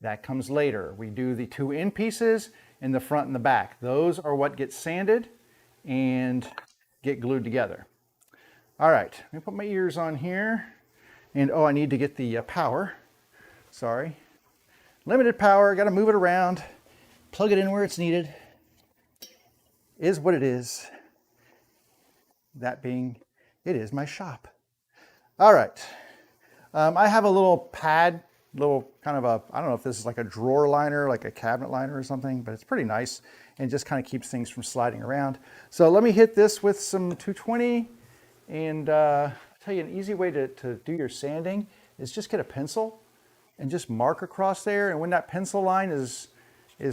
That comes later. We do the two end pieces in the front and the back. Those are what get sanded and get glued together. All right, let me put my ears on here. And oh, I need to get the power. Sorry. Limited power, got to move it around, plug it in where it's needed. Is what it is. That being, it is my shop. All right. I have a little pad, little kind of a, I don't know if this is like a drawer liner, like a cabinet liner or something, but it's pretty nice and just kind of keeps things from sliding around. So let me hit this with some 220 and I'll tell you an easy way to do your sanding is just get a pencil and just mark across there. And when that pencil line is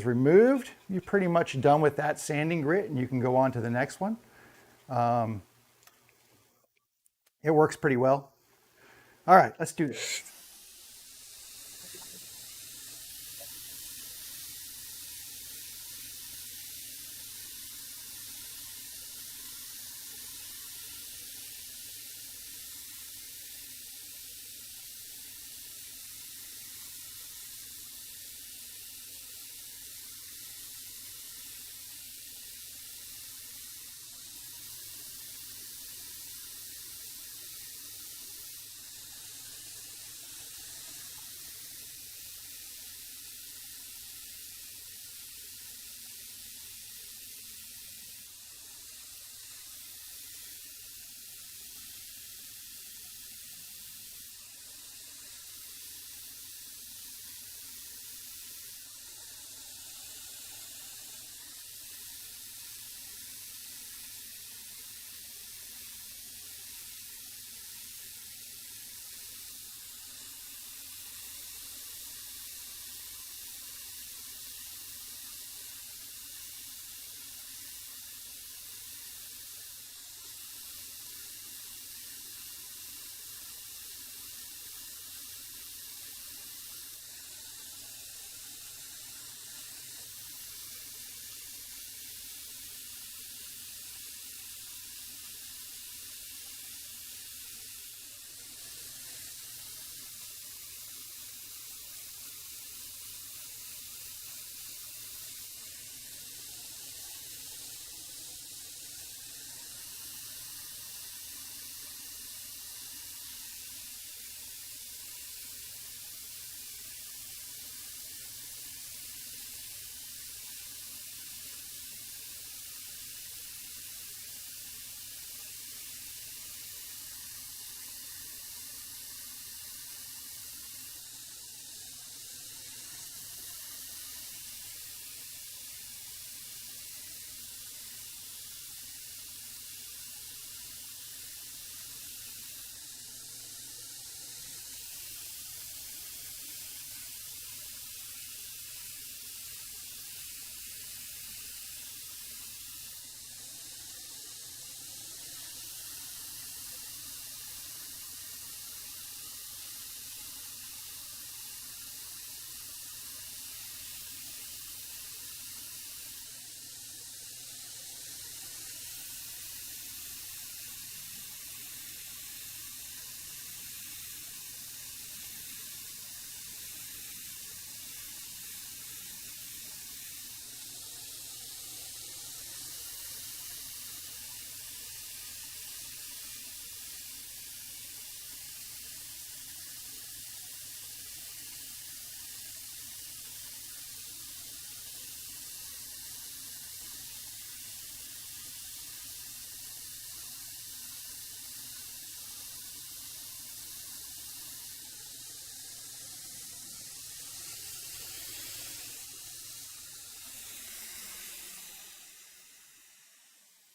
removed, you're pretty much done with that sanding grit and you can go on to the next one. It works pretty well. All right, let's do this.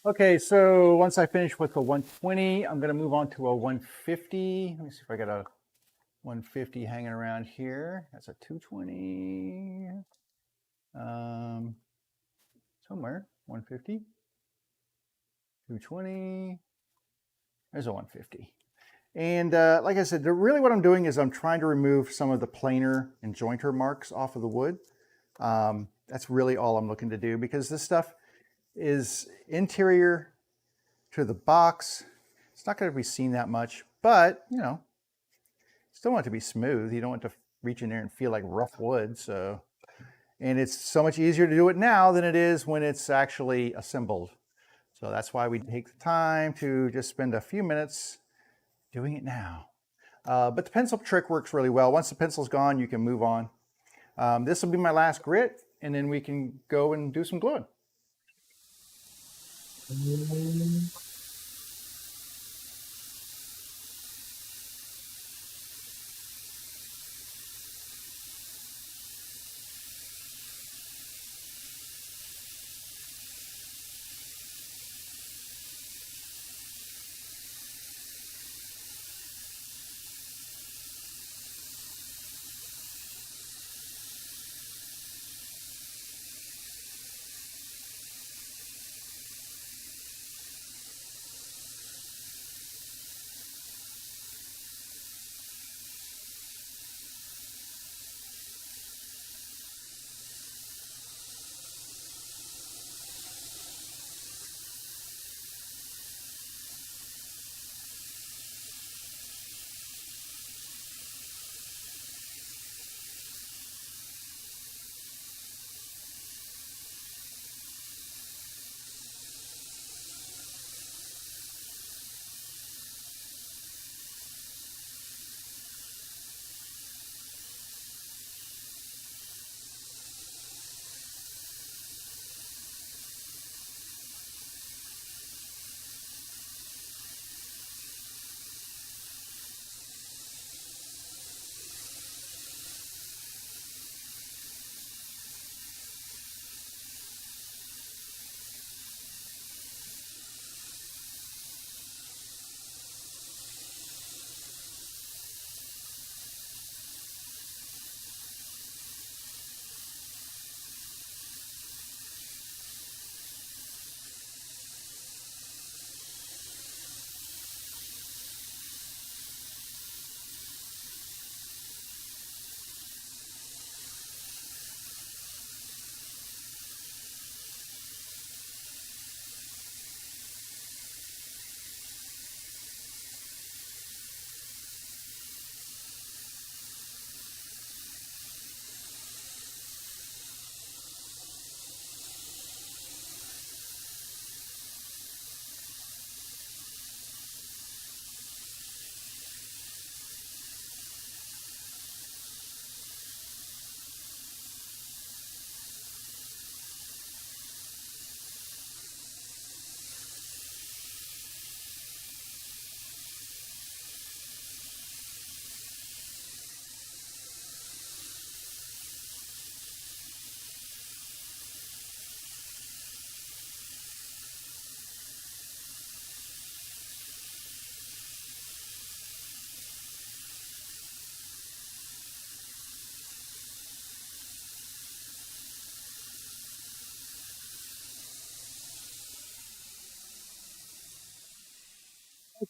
Okay, so once I finish with the 120, I'm going to move on to a 150. Let me see if I got a 150 hanging around here. That's a 220. Somewhere, 150, 220. There's a 150. And like I said, really what I'm doing is I'm trying to remove some of the planer and jointer marks off of the wood. That's really all I'm looking to do, because this stuff is interior to the box. It's not going to be seen that much, but you know, still want it to be smooth. You don't want to reach in there and feel like rough wood. So, and it's so much easier to do it now than it is when it's actually assembled. So that's why we take the time to just spend a few minutes doing it now. But the pencil trick works really well. Once the pencil's gone, you can move on. This will be my last grit, and then we can go and do some gluing.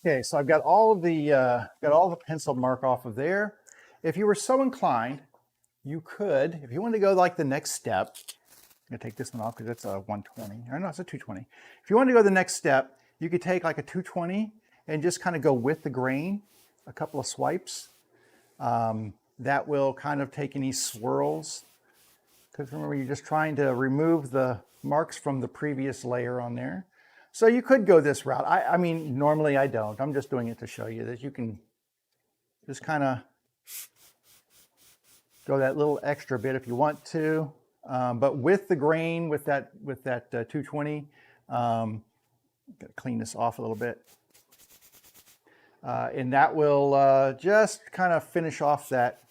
Okay, so I've got all the pencil mark off of there. If you were so inclined, you could, if you want to go like the next step, I'm gonna take this one off because it's a 120. Or no, it's a 220. If you want to go the next step, you could take like a 220 and just kind of go with the grain, a couple of swipes. That will kind of take any swirls, because remember, you're just trying to remove the marks from the previous layer on there. So you could go this route. I mean, normally I don't. I'm just doing it to show you that you can just kind of go that little extra bit if you want to. But with the grain, with that 220, gotta clean this off a little bit. And that will just kind of finish off that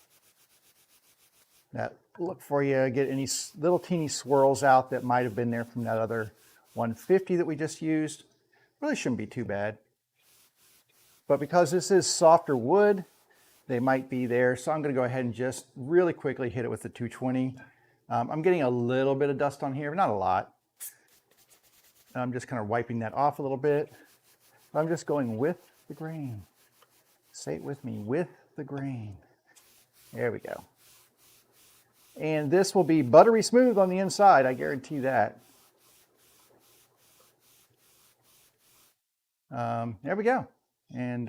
look for you, get any little teeny swirls out that might have been there from that other 150 that we just used. Really shouldn't be too bad. But because this is softer wood, they might be there. So I'm going to go ahead and just really quickly hit it with the 220. I'm getting a little bit of dust on here, but not a lot. I'm just kind of wiping that off a little bit. I'm just going with the grain. Say it with me, with the grain. There we go. And this will be buttery smooth on the inside, I guarantee that. There we go. And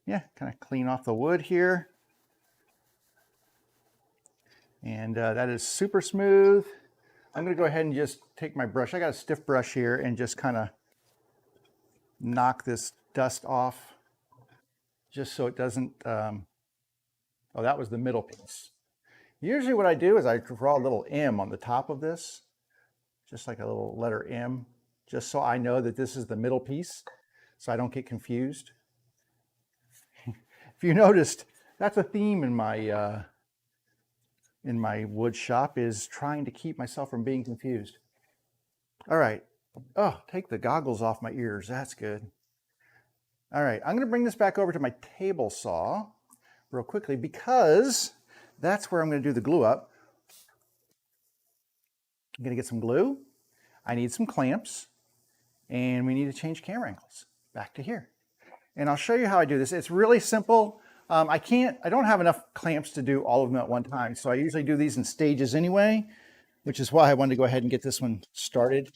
yeah, kind of clean off the wood here. And that is super smooth. I'm going to go ahead and just take my brush. I got a stiff brush here and just kind of knock this dust off just so it doesn't, oh, that was the middle piece. Usually what I do is I draw a little M on the top of this, just like a little letter M, just so I know that this is the middle piece, so I don't get confused. If you noticed, that's a theme in my wood shop, is trying to keep myself from being confused. All right. Oh, take the goggles off my ears. That's good. All right. I'm going to bring this back over to my table saw real quickly because that's where I'm going to do the glue up. I'm going to get some glue. I need some clamps, and we need to change camera angles back to here. And I'll show you how I do this. It's really simple. I don't have enough clamps to do all of them at one time, so I usually do these in stages anyway, which is why I wanted to go ahead and get this one started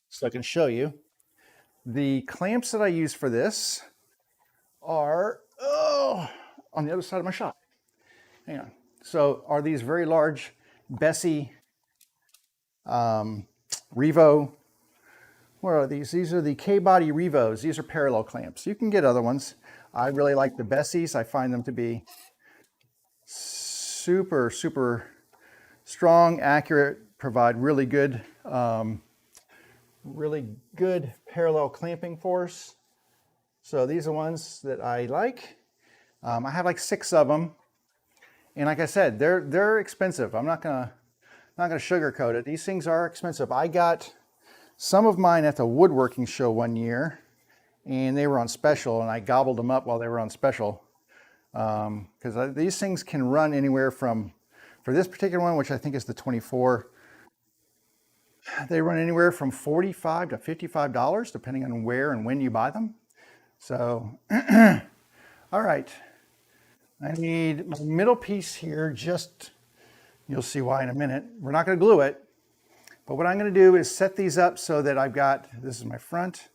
so I can show you. The clamps that I use for this are on the other side of my shop. Hang on. So are these very large Bessie Revo. What are these? These are the K-Body Revos. These are parallel clamps. You can get other ones. I really like the Bessies. I find them to be super, super strong, accurate, provide really good parallel clamping force. So these are ones that I like. I have like 6 of them. And like I said, they're expensive. I'm not gonna sugarcoat it. These things are expensive. I got some of mine at the woodworking show one year, and they were on special, and I gobbled them up while they were on special. Because these things can run anywhere from, for this particular one, which I think is the 24, they run anywhere from $45 to $55, depending on where and when you buy them. So, all right. I need my middle piece here, just, you'll see why in a minute. We're not going to glue it, but what I'm going to do is set these up so that I've got, this is my front,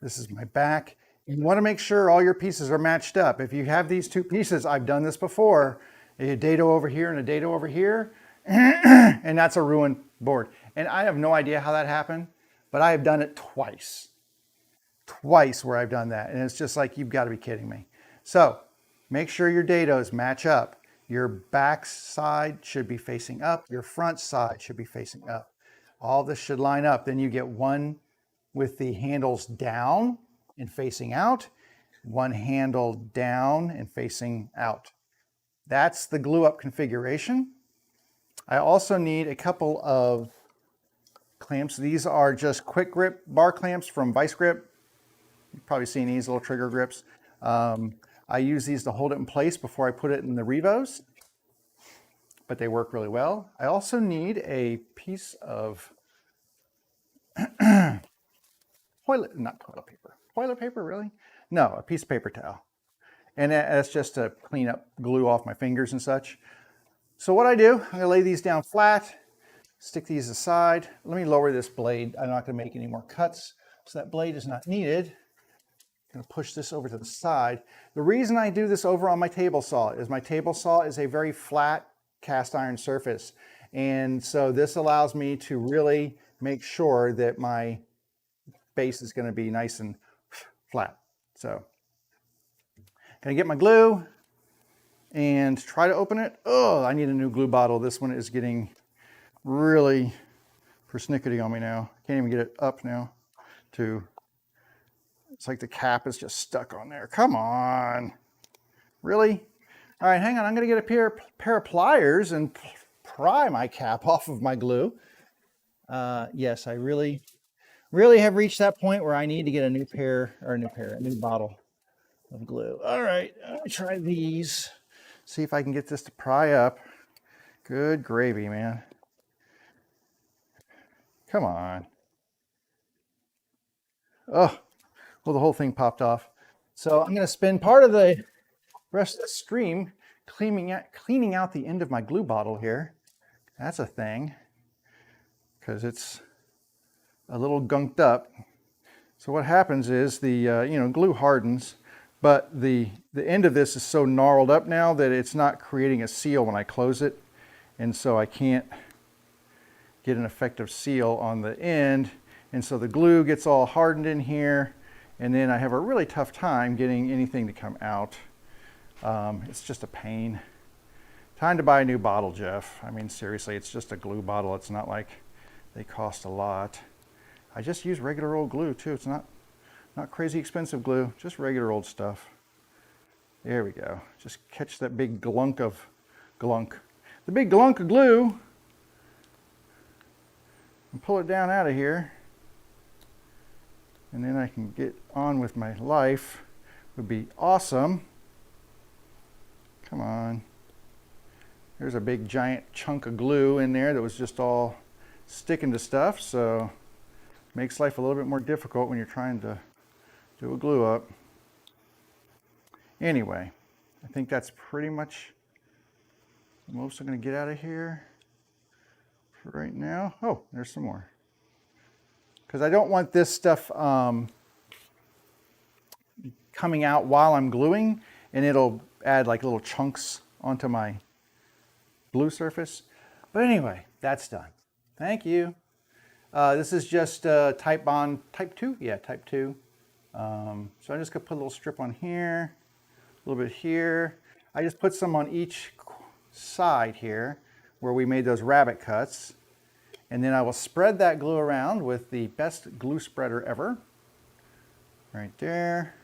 this is my back. You want to make sure all your pieces are matched up. If you have these 2 pieces, I've done this before, a dado over here and a dado over here, and that's a ruined board. And I have no idea how that happened, but I have done it twice where I've done that. And it's just like, you've got to be kidding me. So make sure your dados match up. Your back side should be facing up. Your front side should be facing up. All this should line up. Then you get one with the handles down and facing out, one handle down and facing out. That's the glue up configuration. I also need a couple of clamps. These are just quick grip bar clamps from Vice Grip. You've probably seen these little trigger grips. I use these to hold it in place before I put it in the Revos, but they work really well. I also need a piece of toilet paper, really? No, a piece of paper towel. And that's just to clean up glue off my fingers and such. So what I do, I'm gonna lay these down flat, stick these aside. Let me lower this blade. I'm not gonna make any more cuts, so that blade is not needed. I'm gonna push this over to the side. The reason I do this over on my table saw is my table saw is a very flat cast iron surface. And so this allows me to really make sure that my base is gonna be nice and flat. So, gonna get my glue and try to open it. Oh, I need a new glue bottle. This one is getting really persnickety on me now. Can't even get it up now it's like the cap is just stuck on there. Come on, really? All right, hang on. I'm gonna get a pair of pliers and pry my cap off of my glue. Yes, I really have reached that point where I need to get a new bottle of glue. All right, let me try these. See if I can get this to pry up. Good gravy, man. Come on. Oh, well, the whole thing popped off. So I'm going to spend part of the rest of the stream cleaning out the end of my glue bottle here. That's a thing, because it's a little gunked up. So what happens is the glue hardens, but the end of this is so gnarled up now that it's not creating a seal when I close it, and so I can't get an effective seal on the end, and so the glue gets all hardened in here, and then I have a really tough time getting anything to come out. It's just a pain. Time to buy a new bottle, Jeff. I mean, seriously, it's just a glue bottle. It's not like they cost a lot. I just use regular old glue too. It's not crazy expensive glue, just regular old stuff. There we go. Just catch that big glunk of the big glunk of glue, and pull it down out of here. And then I can get on with my life. Would be awesome. Come on. There's a big giant chunk of glue in there that was just all sticking to stuff, so makes life a little bit more difficult when you're trying to do a glue up. Anyway, I think that's pretty much the most I'm going to get out of here for right now. Oh, there's some more. Because I don't want this stuff coming out while I'm gluing, and it'll add like little chunks onto my glue surface. But anyway, that's done. Thank you. This is just type bond type 2. Yeah, type 2. So I'm just going to put a little strip on here, a little bit here. I just put some on each side here where we made those rabbet cuts. And then I will spread that glue around with the best glue spreader ever. Right there.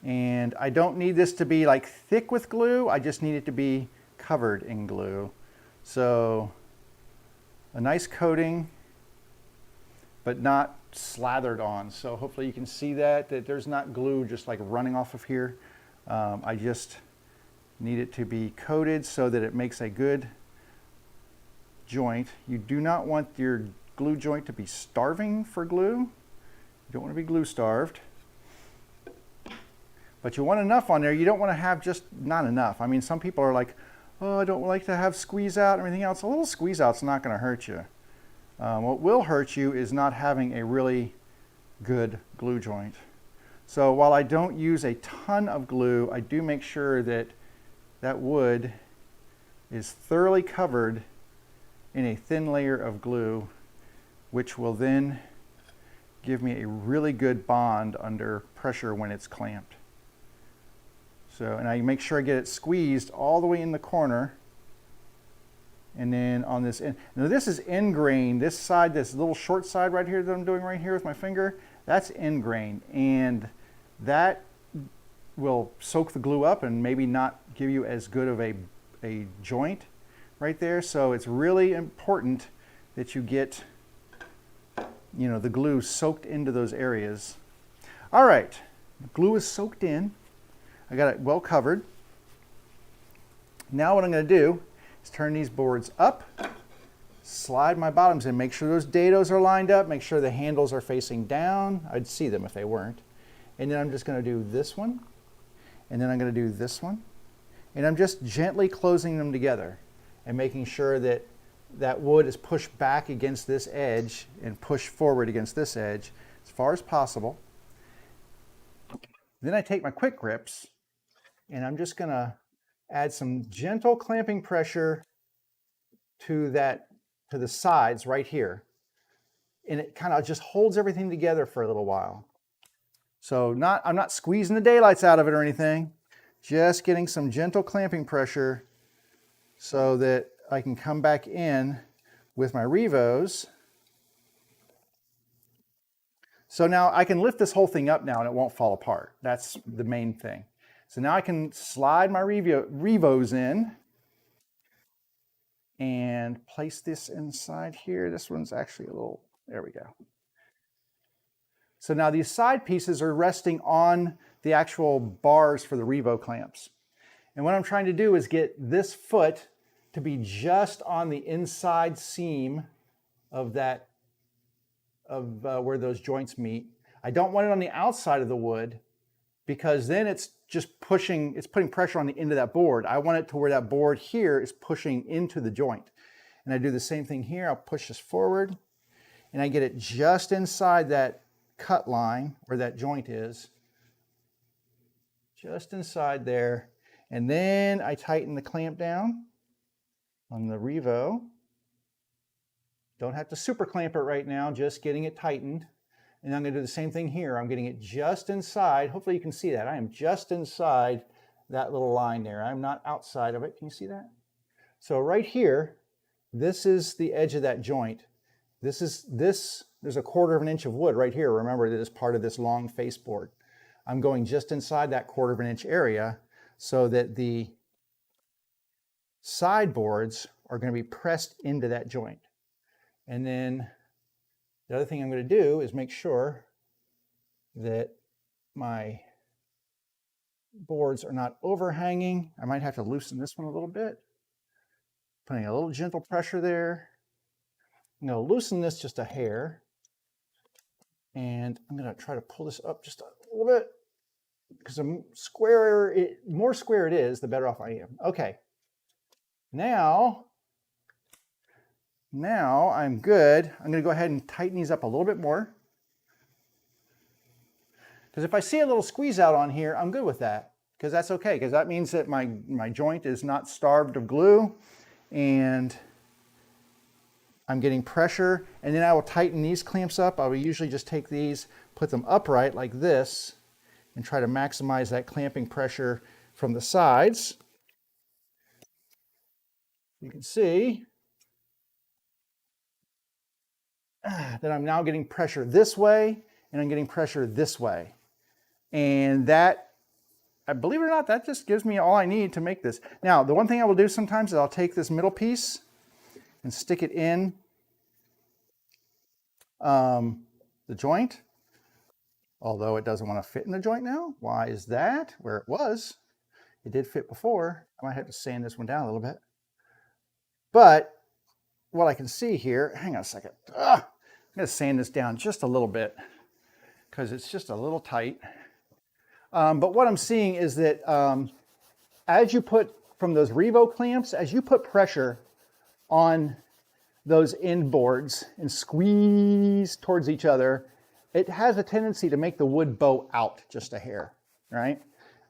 And I don't need this to be like thick with glue. I just need it to be covered in glue. So a nice coating, but not slathered on. So hopefully you can see that there's not glue just like running off of here. I just need it to be coated so that it makes a good joint. You do not want your glue joint to be starving for glue. You don't want to be glue starved. But you want enough on there. You don't want to have just not enough. I mean, some people are like, oh, I don't like to have squeeze out and everything else. A little squeeze out's not going to hurt you. What will hurt you is not having a really good glue joint. So while I don't use a ton of glue, I do make sure that that wood is thoroughly covered in a thin layer of glue, which will then give me a really good bond under pressure when it's clamped. So, and I make sure I get it squeezed all the way in the corner. And then on this end, now this is end grain. This side, this little short side right here that I'm doing right here with my finger, that's end grain. And that will soak the glue up and maybe not give you as good of a joint right there. So it's really important that you get, the glue soaked into those areas. All right, the glue is soaked in. I got it well covered. Now what I'm going to do is turn these boards up, slide my bottoms in, make sure those dados are lined up, make sure the handles are facing down. I'd see them if they weren't. And then I'm just going to do this one, and then I'm going to do this one. And I'm just gently closing them together and making sure that that wood is pushed back against this edge and pushed forward against this edge as far as possible. Then I take my quick grips and I'm just going to add some gentle clamping pressure to the sides right here. And it kind of just holds everything together for a little while. So I'm not squeezing the daylights out of it or anything, just getting some gentle clamping pressure so that I can come back in with my revos. So now I can lift this whole thing up now and it won't fall apart. That's the main thing. So now I can slide my revos in and place this inside here. This one's actually a little, there we go. So now these side pieces are resting on the actual bars for the Revo clamps. And what I'm trying to do is get this foot to be just on the inside seam of that, where those joints meet. I don't want it on the outside of the wood because then it's just pushing, it's putting pressure on the end of that board. I want it to where that board here is pushing into the joint. And I do the same thing here. I'll push this forward and I get it just inside that cut line where that joint is. Just inside there. And then I tighten the clamp down on the Revo. Don't have to super clamp it right now, just getting it tightened. And I'm going to do the same thing here. I'm getting it just inside. Hopefully you can see that. I am just inside that little line there. I'm not outside of it. Can you see that? So right here, this is the edge of that joint. There's a 1/4 of an inch of wood right here. Remember, that is part of this long face board. I'm going just inside that 1/4 of an inch area so that the side boards are going to be pressed into that joint. And then the other thing I'm going to do is make sure that my boards are not overhanging. I might have to loosen this one a little bit. Putting a little gentle pressure there. I'm going to loosen this just a hair. And I'm going to try to pull this up just a little bit. Because the more square it is, the better off I am. Okay. Now I'm good. I'm going to go ahead and tighten these up a little bit more. Because if I see a little squeeze out on here, I'm good with that. Because that's okay. Because that means that my joint is not starved of glue. And I'm getting pressure. And then I will tighten these clamps up. I will usually just take these, put them upright like this, and try to maximize that clamping pressure from the sides. You can see that I'm now getting pressure this way, and I'm getting pressure this way. And that, believe it or not, that just gives me all I need to make this. Now, the one thing I will do sometimes is I'll take this middle piece and stick it in the joint. Although it doesn't want to fit in the joint now. Why is that? Where it was, it did fit before. I might have to sand this one down a little bit. But what I can see here, hang on a second. I'm going to sand this down just a little bit because it's just a little tight. But what I'm seeing is that as you put, from those Revo clamps, as you put pressure on those end boards and squeeze towards each other, it has a tendency to make the wood bow out just a hair, right?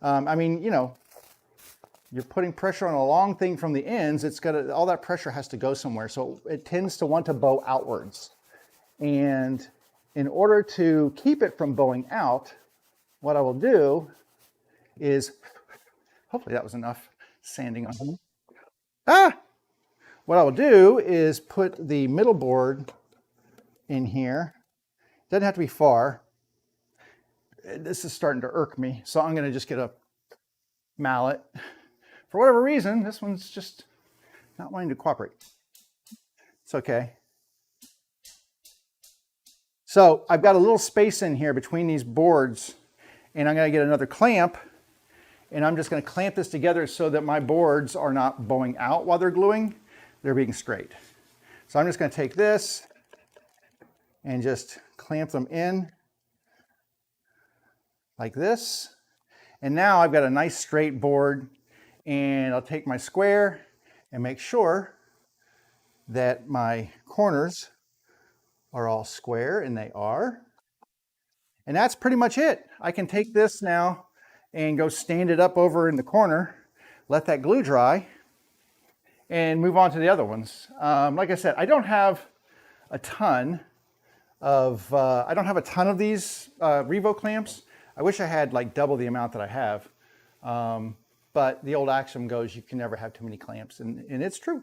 I mean, you know, you're putting pressure on a long thing from the ends, it's got to, all that pressure has to go somewhere. So it tends to want to bow outwards. And in order to keep it from bowing out, what I will do is, hopefully that was enough sanding on them. What I will do is put the middle board in here. Doesn't have to be far. This is starting to irk me, so I'm going to just get a mallet. For whatever reason, this one's just not wanting to cooperate. It's okay. So I've got a little space in here between these boards, and I'm going to get another clamp, and I'm just going to clamp this together so that my boards are not bowing out while they're gluing. They're being straight. So I'm just going to take this and just clamp them in like this. And now I've got a nice straight board, and I'll take my square and make sure that my corners are all square, and they are. And that's pretty much it. I can take this now and go stand it up over in the corner, let that glue dry, and move on to the other ones. Like I said, I don't have a ton of these Revo clamps. I wish I had like double the amount that I have. But the old axiom goes, you can never have too many clamps, and it's true.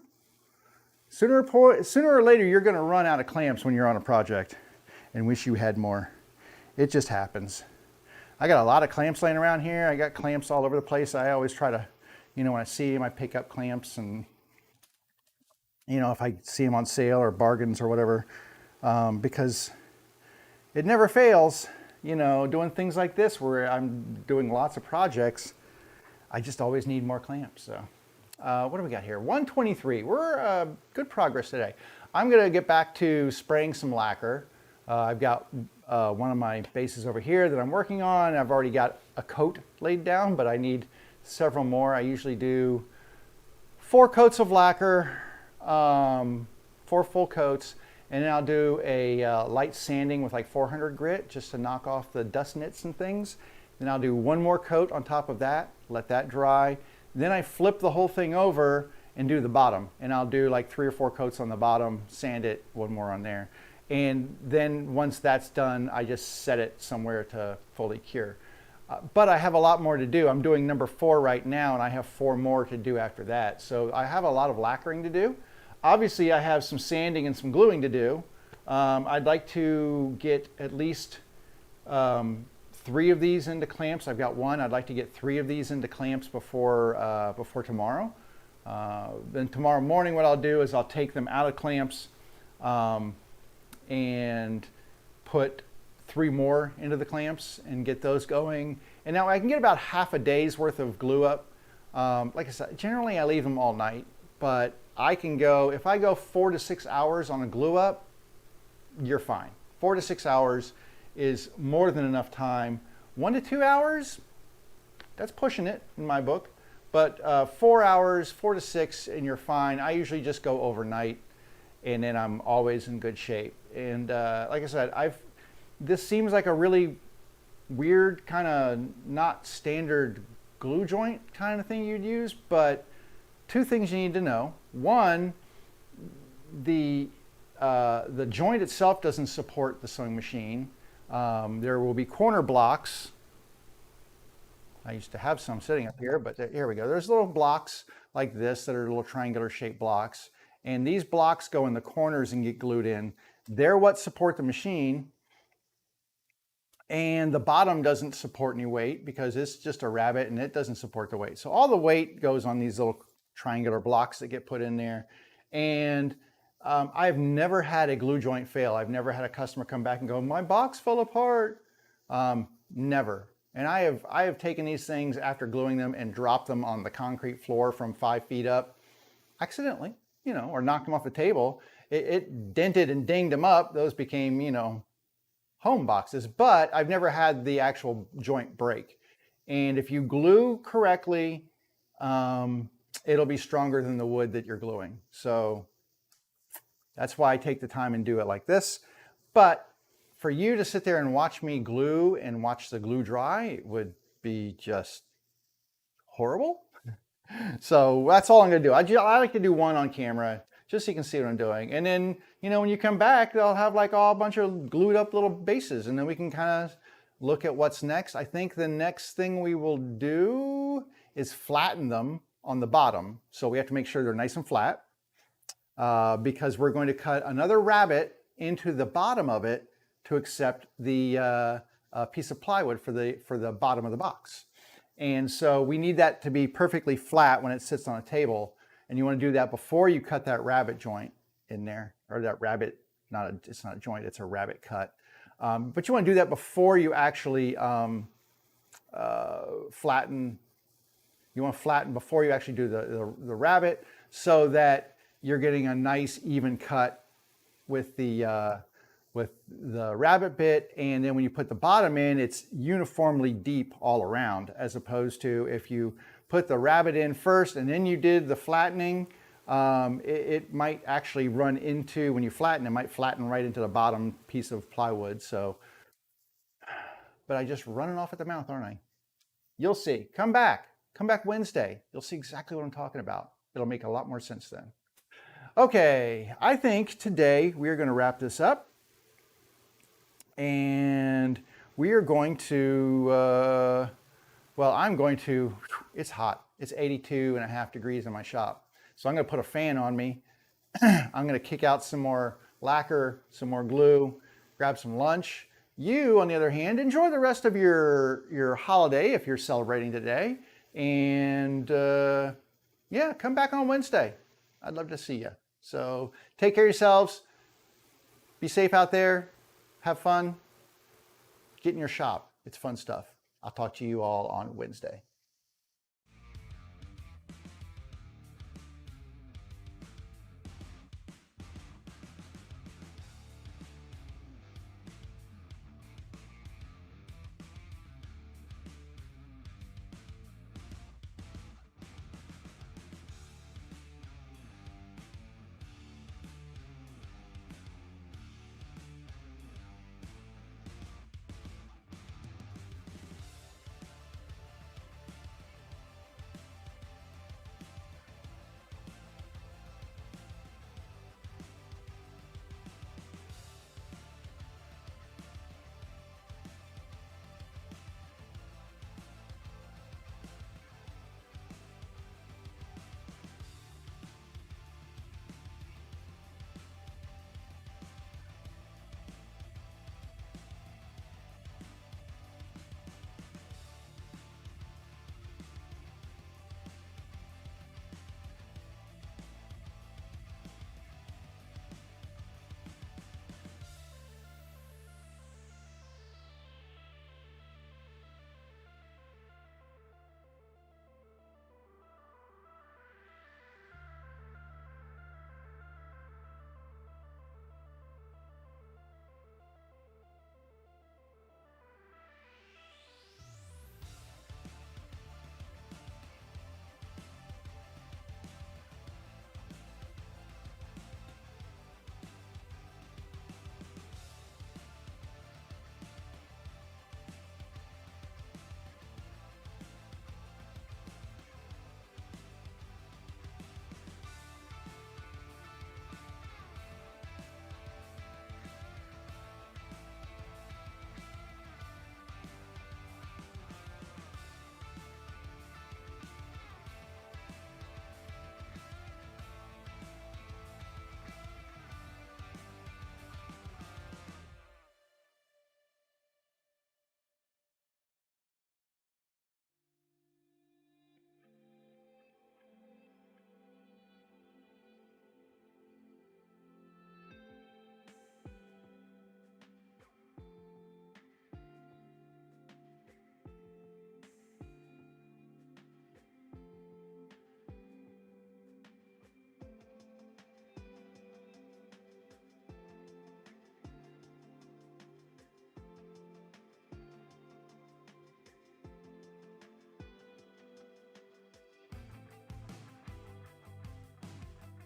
Sooner or later, you're gonna run out of clamps when you're on a project and wish you had more. It just happens. I got a lot of clamps laying around here. I got clamps all over the place. I always try to, you know, when I see them, I pick up clamps and you know, if I see them on sale or bargains or whatever, because it never fails, you know, doing things like this where I'm doing lots of projects. I just always need more clamps. So what do we got here? 123. We're good progress today. I'm going to get back to spraying some lacquer. I've got one of my bases over here that I'm working on. I've already got a coat laid down, but I need several more. I usually do 4 coats of lacquer, 4 full coats, and then I'll do a light sanding with like 400 grit just to knock off the dust nits and things. Then I'll do 1 more coat on top of that, let that dry. Then I flip the whole thing over and do the bottom. And I'll do like 3 or 4 coats on the bottom, sand it, 1 more on there. And then once that's done, I just set it somewhere to fully cure. But I have a lot more to do. I'm doing number 4 right now, and I have 4 more to do after that. So I have a lot of lacquering to do. Obviously, I have some sanding and some gluing to do. I'd like to get at least 3 of these into clamps. I've got 1. I'd like to get 3 of these into clamps before tomorrow. Then tomorrow morning, what I'll do is I'll take them out of clamps and put 3 more into the clamps and get those going. And now I can get about half a day's worth of glue up. Like I said, generally I leave them all night, but I can go, if I go 4 to 6 hours on a glue up, you're fine. 4 to 6 hours is more than enough time. 1 to 2 hours, that's pushing it in my book. But 4 hours, 4 to 6, and you're fine. I usually just go overnight, and then I'm always in good shape. And like I said, this seems like a really weird kind of not standard glue joint kind of thing you'd use, but 2 things you need to know. One, the joint itself doesn't support the sewing machine. There will be corner blocks. I used to have some sitting up here, but here we go. There's little blocks like this that are little triangular shaped blocks. And these blocks go in the corners and get glued in. They're what support the machine. And the bottom doesn't support any weight because it's just a rabbet and it doesn't support the weight. So all the weight goes on these little triangular blocks that get put in there. And I've never had a glue joint fail. I've never had a customer come back and go, my box fell apart. Never. And I have taken these things after gluing them and dropped them on the concrete floor from 5 feet up accidentally, you know, or knocked them off the table. It dented and dinged them up. Those became, you know, home boxes, but I've never had the actual joint break. And if you glue correctly, it'll be stronger than the wood that you're gluing. So that's why I take the time and do it like this. But for you to sit there and watch me glue and watch the glue dry, it would be just horrible. So that's all I'm gonna do. I like to do one on camera just so you can see what I'm doing. And then, you know, when you come back, they'll have like a bunch of glued up little bases, and then we can kind of look at what's next. I think the next thing we will do is flatten them on the bottom. So we have to make sure they're nice and flat because we're going to cut another rabbet into the bottom of it to accept the piece of plywood for the bottom of the box. And so we need that to be perfectly flat when it sits on a table. And you want to do that before you cut that rabbet joint in there, or that rabbet, it's not a joint, it's a rabbet cut. But you want to do that before you actually flatten. You want to flatten before you actually do the rabbet so that you're getting a nice even cut with the rabbet bit. And then when you put the bottom in, it's uniformly deep all around, as opposed to if you put the rabbet in first and then you did the flattening, it might actually run into, when you flatten, it might flatten right into the bottom piece of plywood. So, but I just running off at the mouth, aren't I? You'll see. Come back Wednesday. You'll see exactly what I'm talking about. It'll make a lot more sense then. Okay, I think today we're going to wrap this up. And we are going to, well, I'm going to, it's hot. It's 82.5 degrees in my shop. So I'm going to put a fan on me. I'm going to kick out some more lacquer, some more glue, grab some lunch. You, on the other hand, enjoy the rest of your holiday if you're celebrating today. And yeah, come back on Wednesday. I'd love to see you. So take care of yourselves. Be safe out there. Have fun. Get in your shop. It's fun stuff. I'll talk to you all on Wednesday.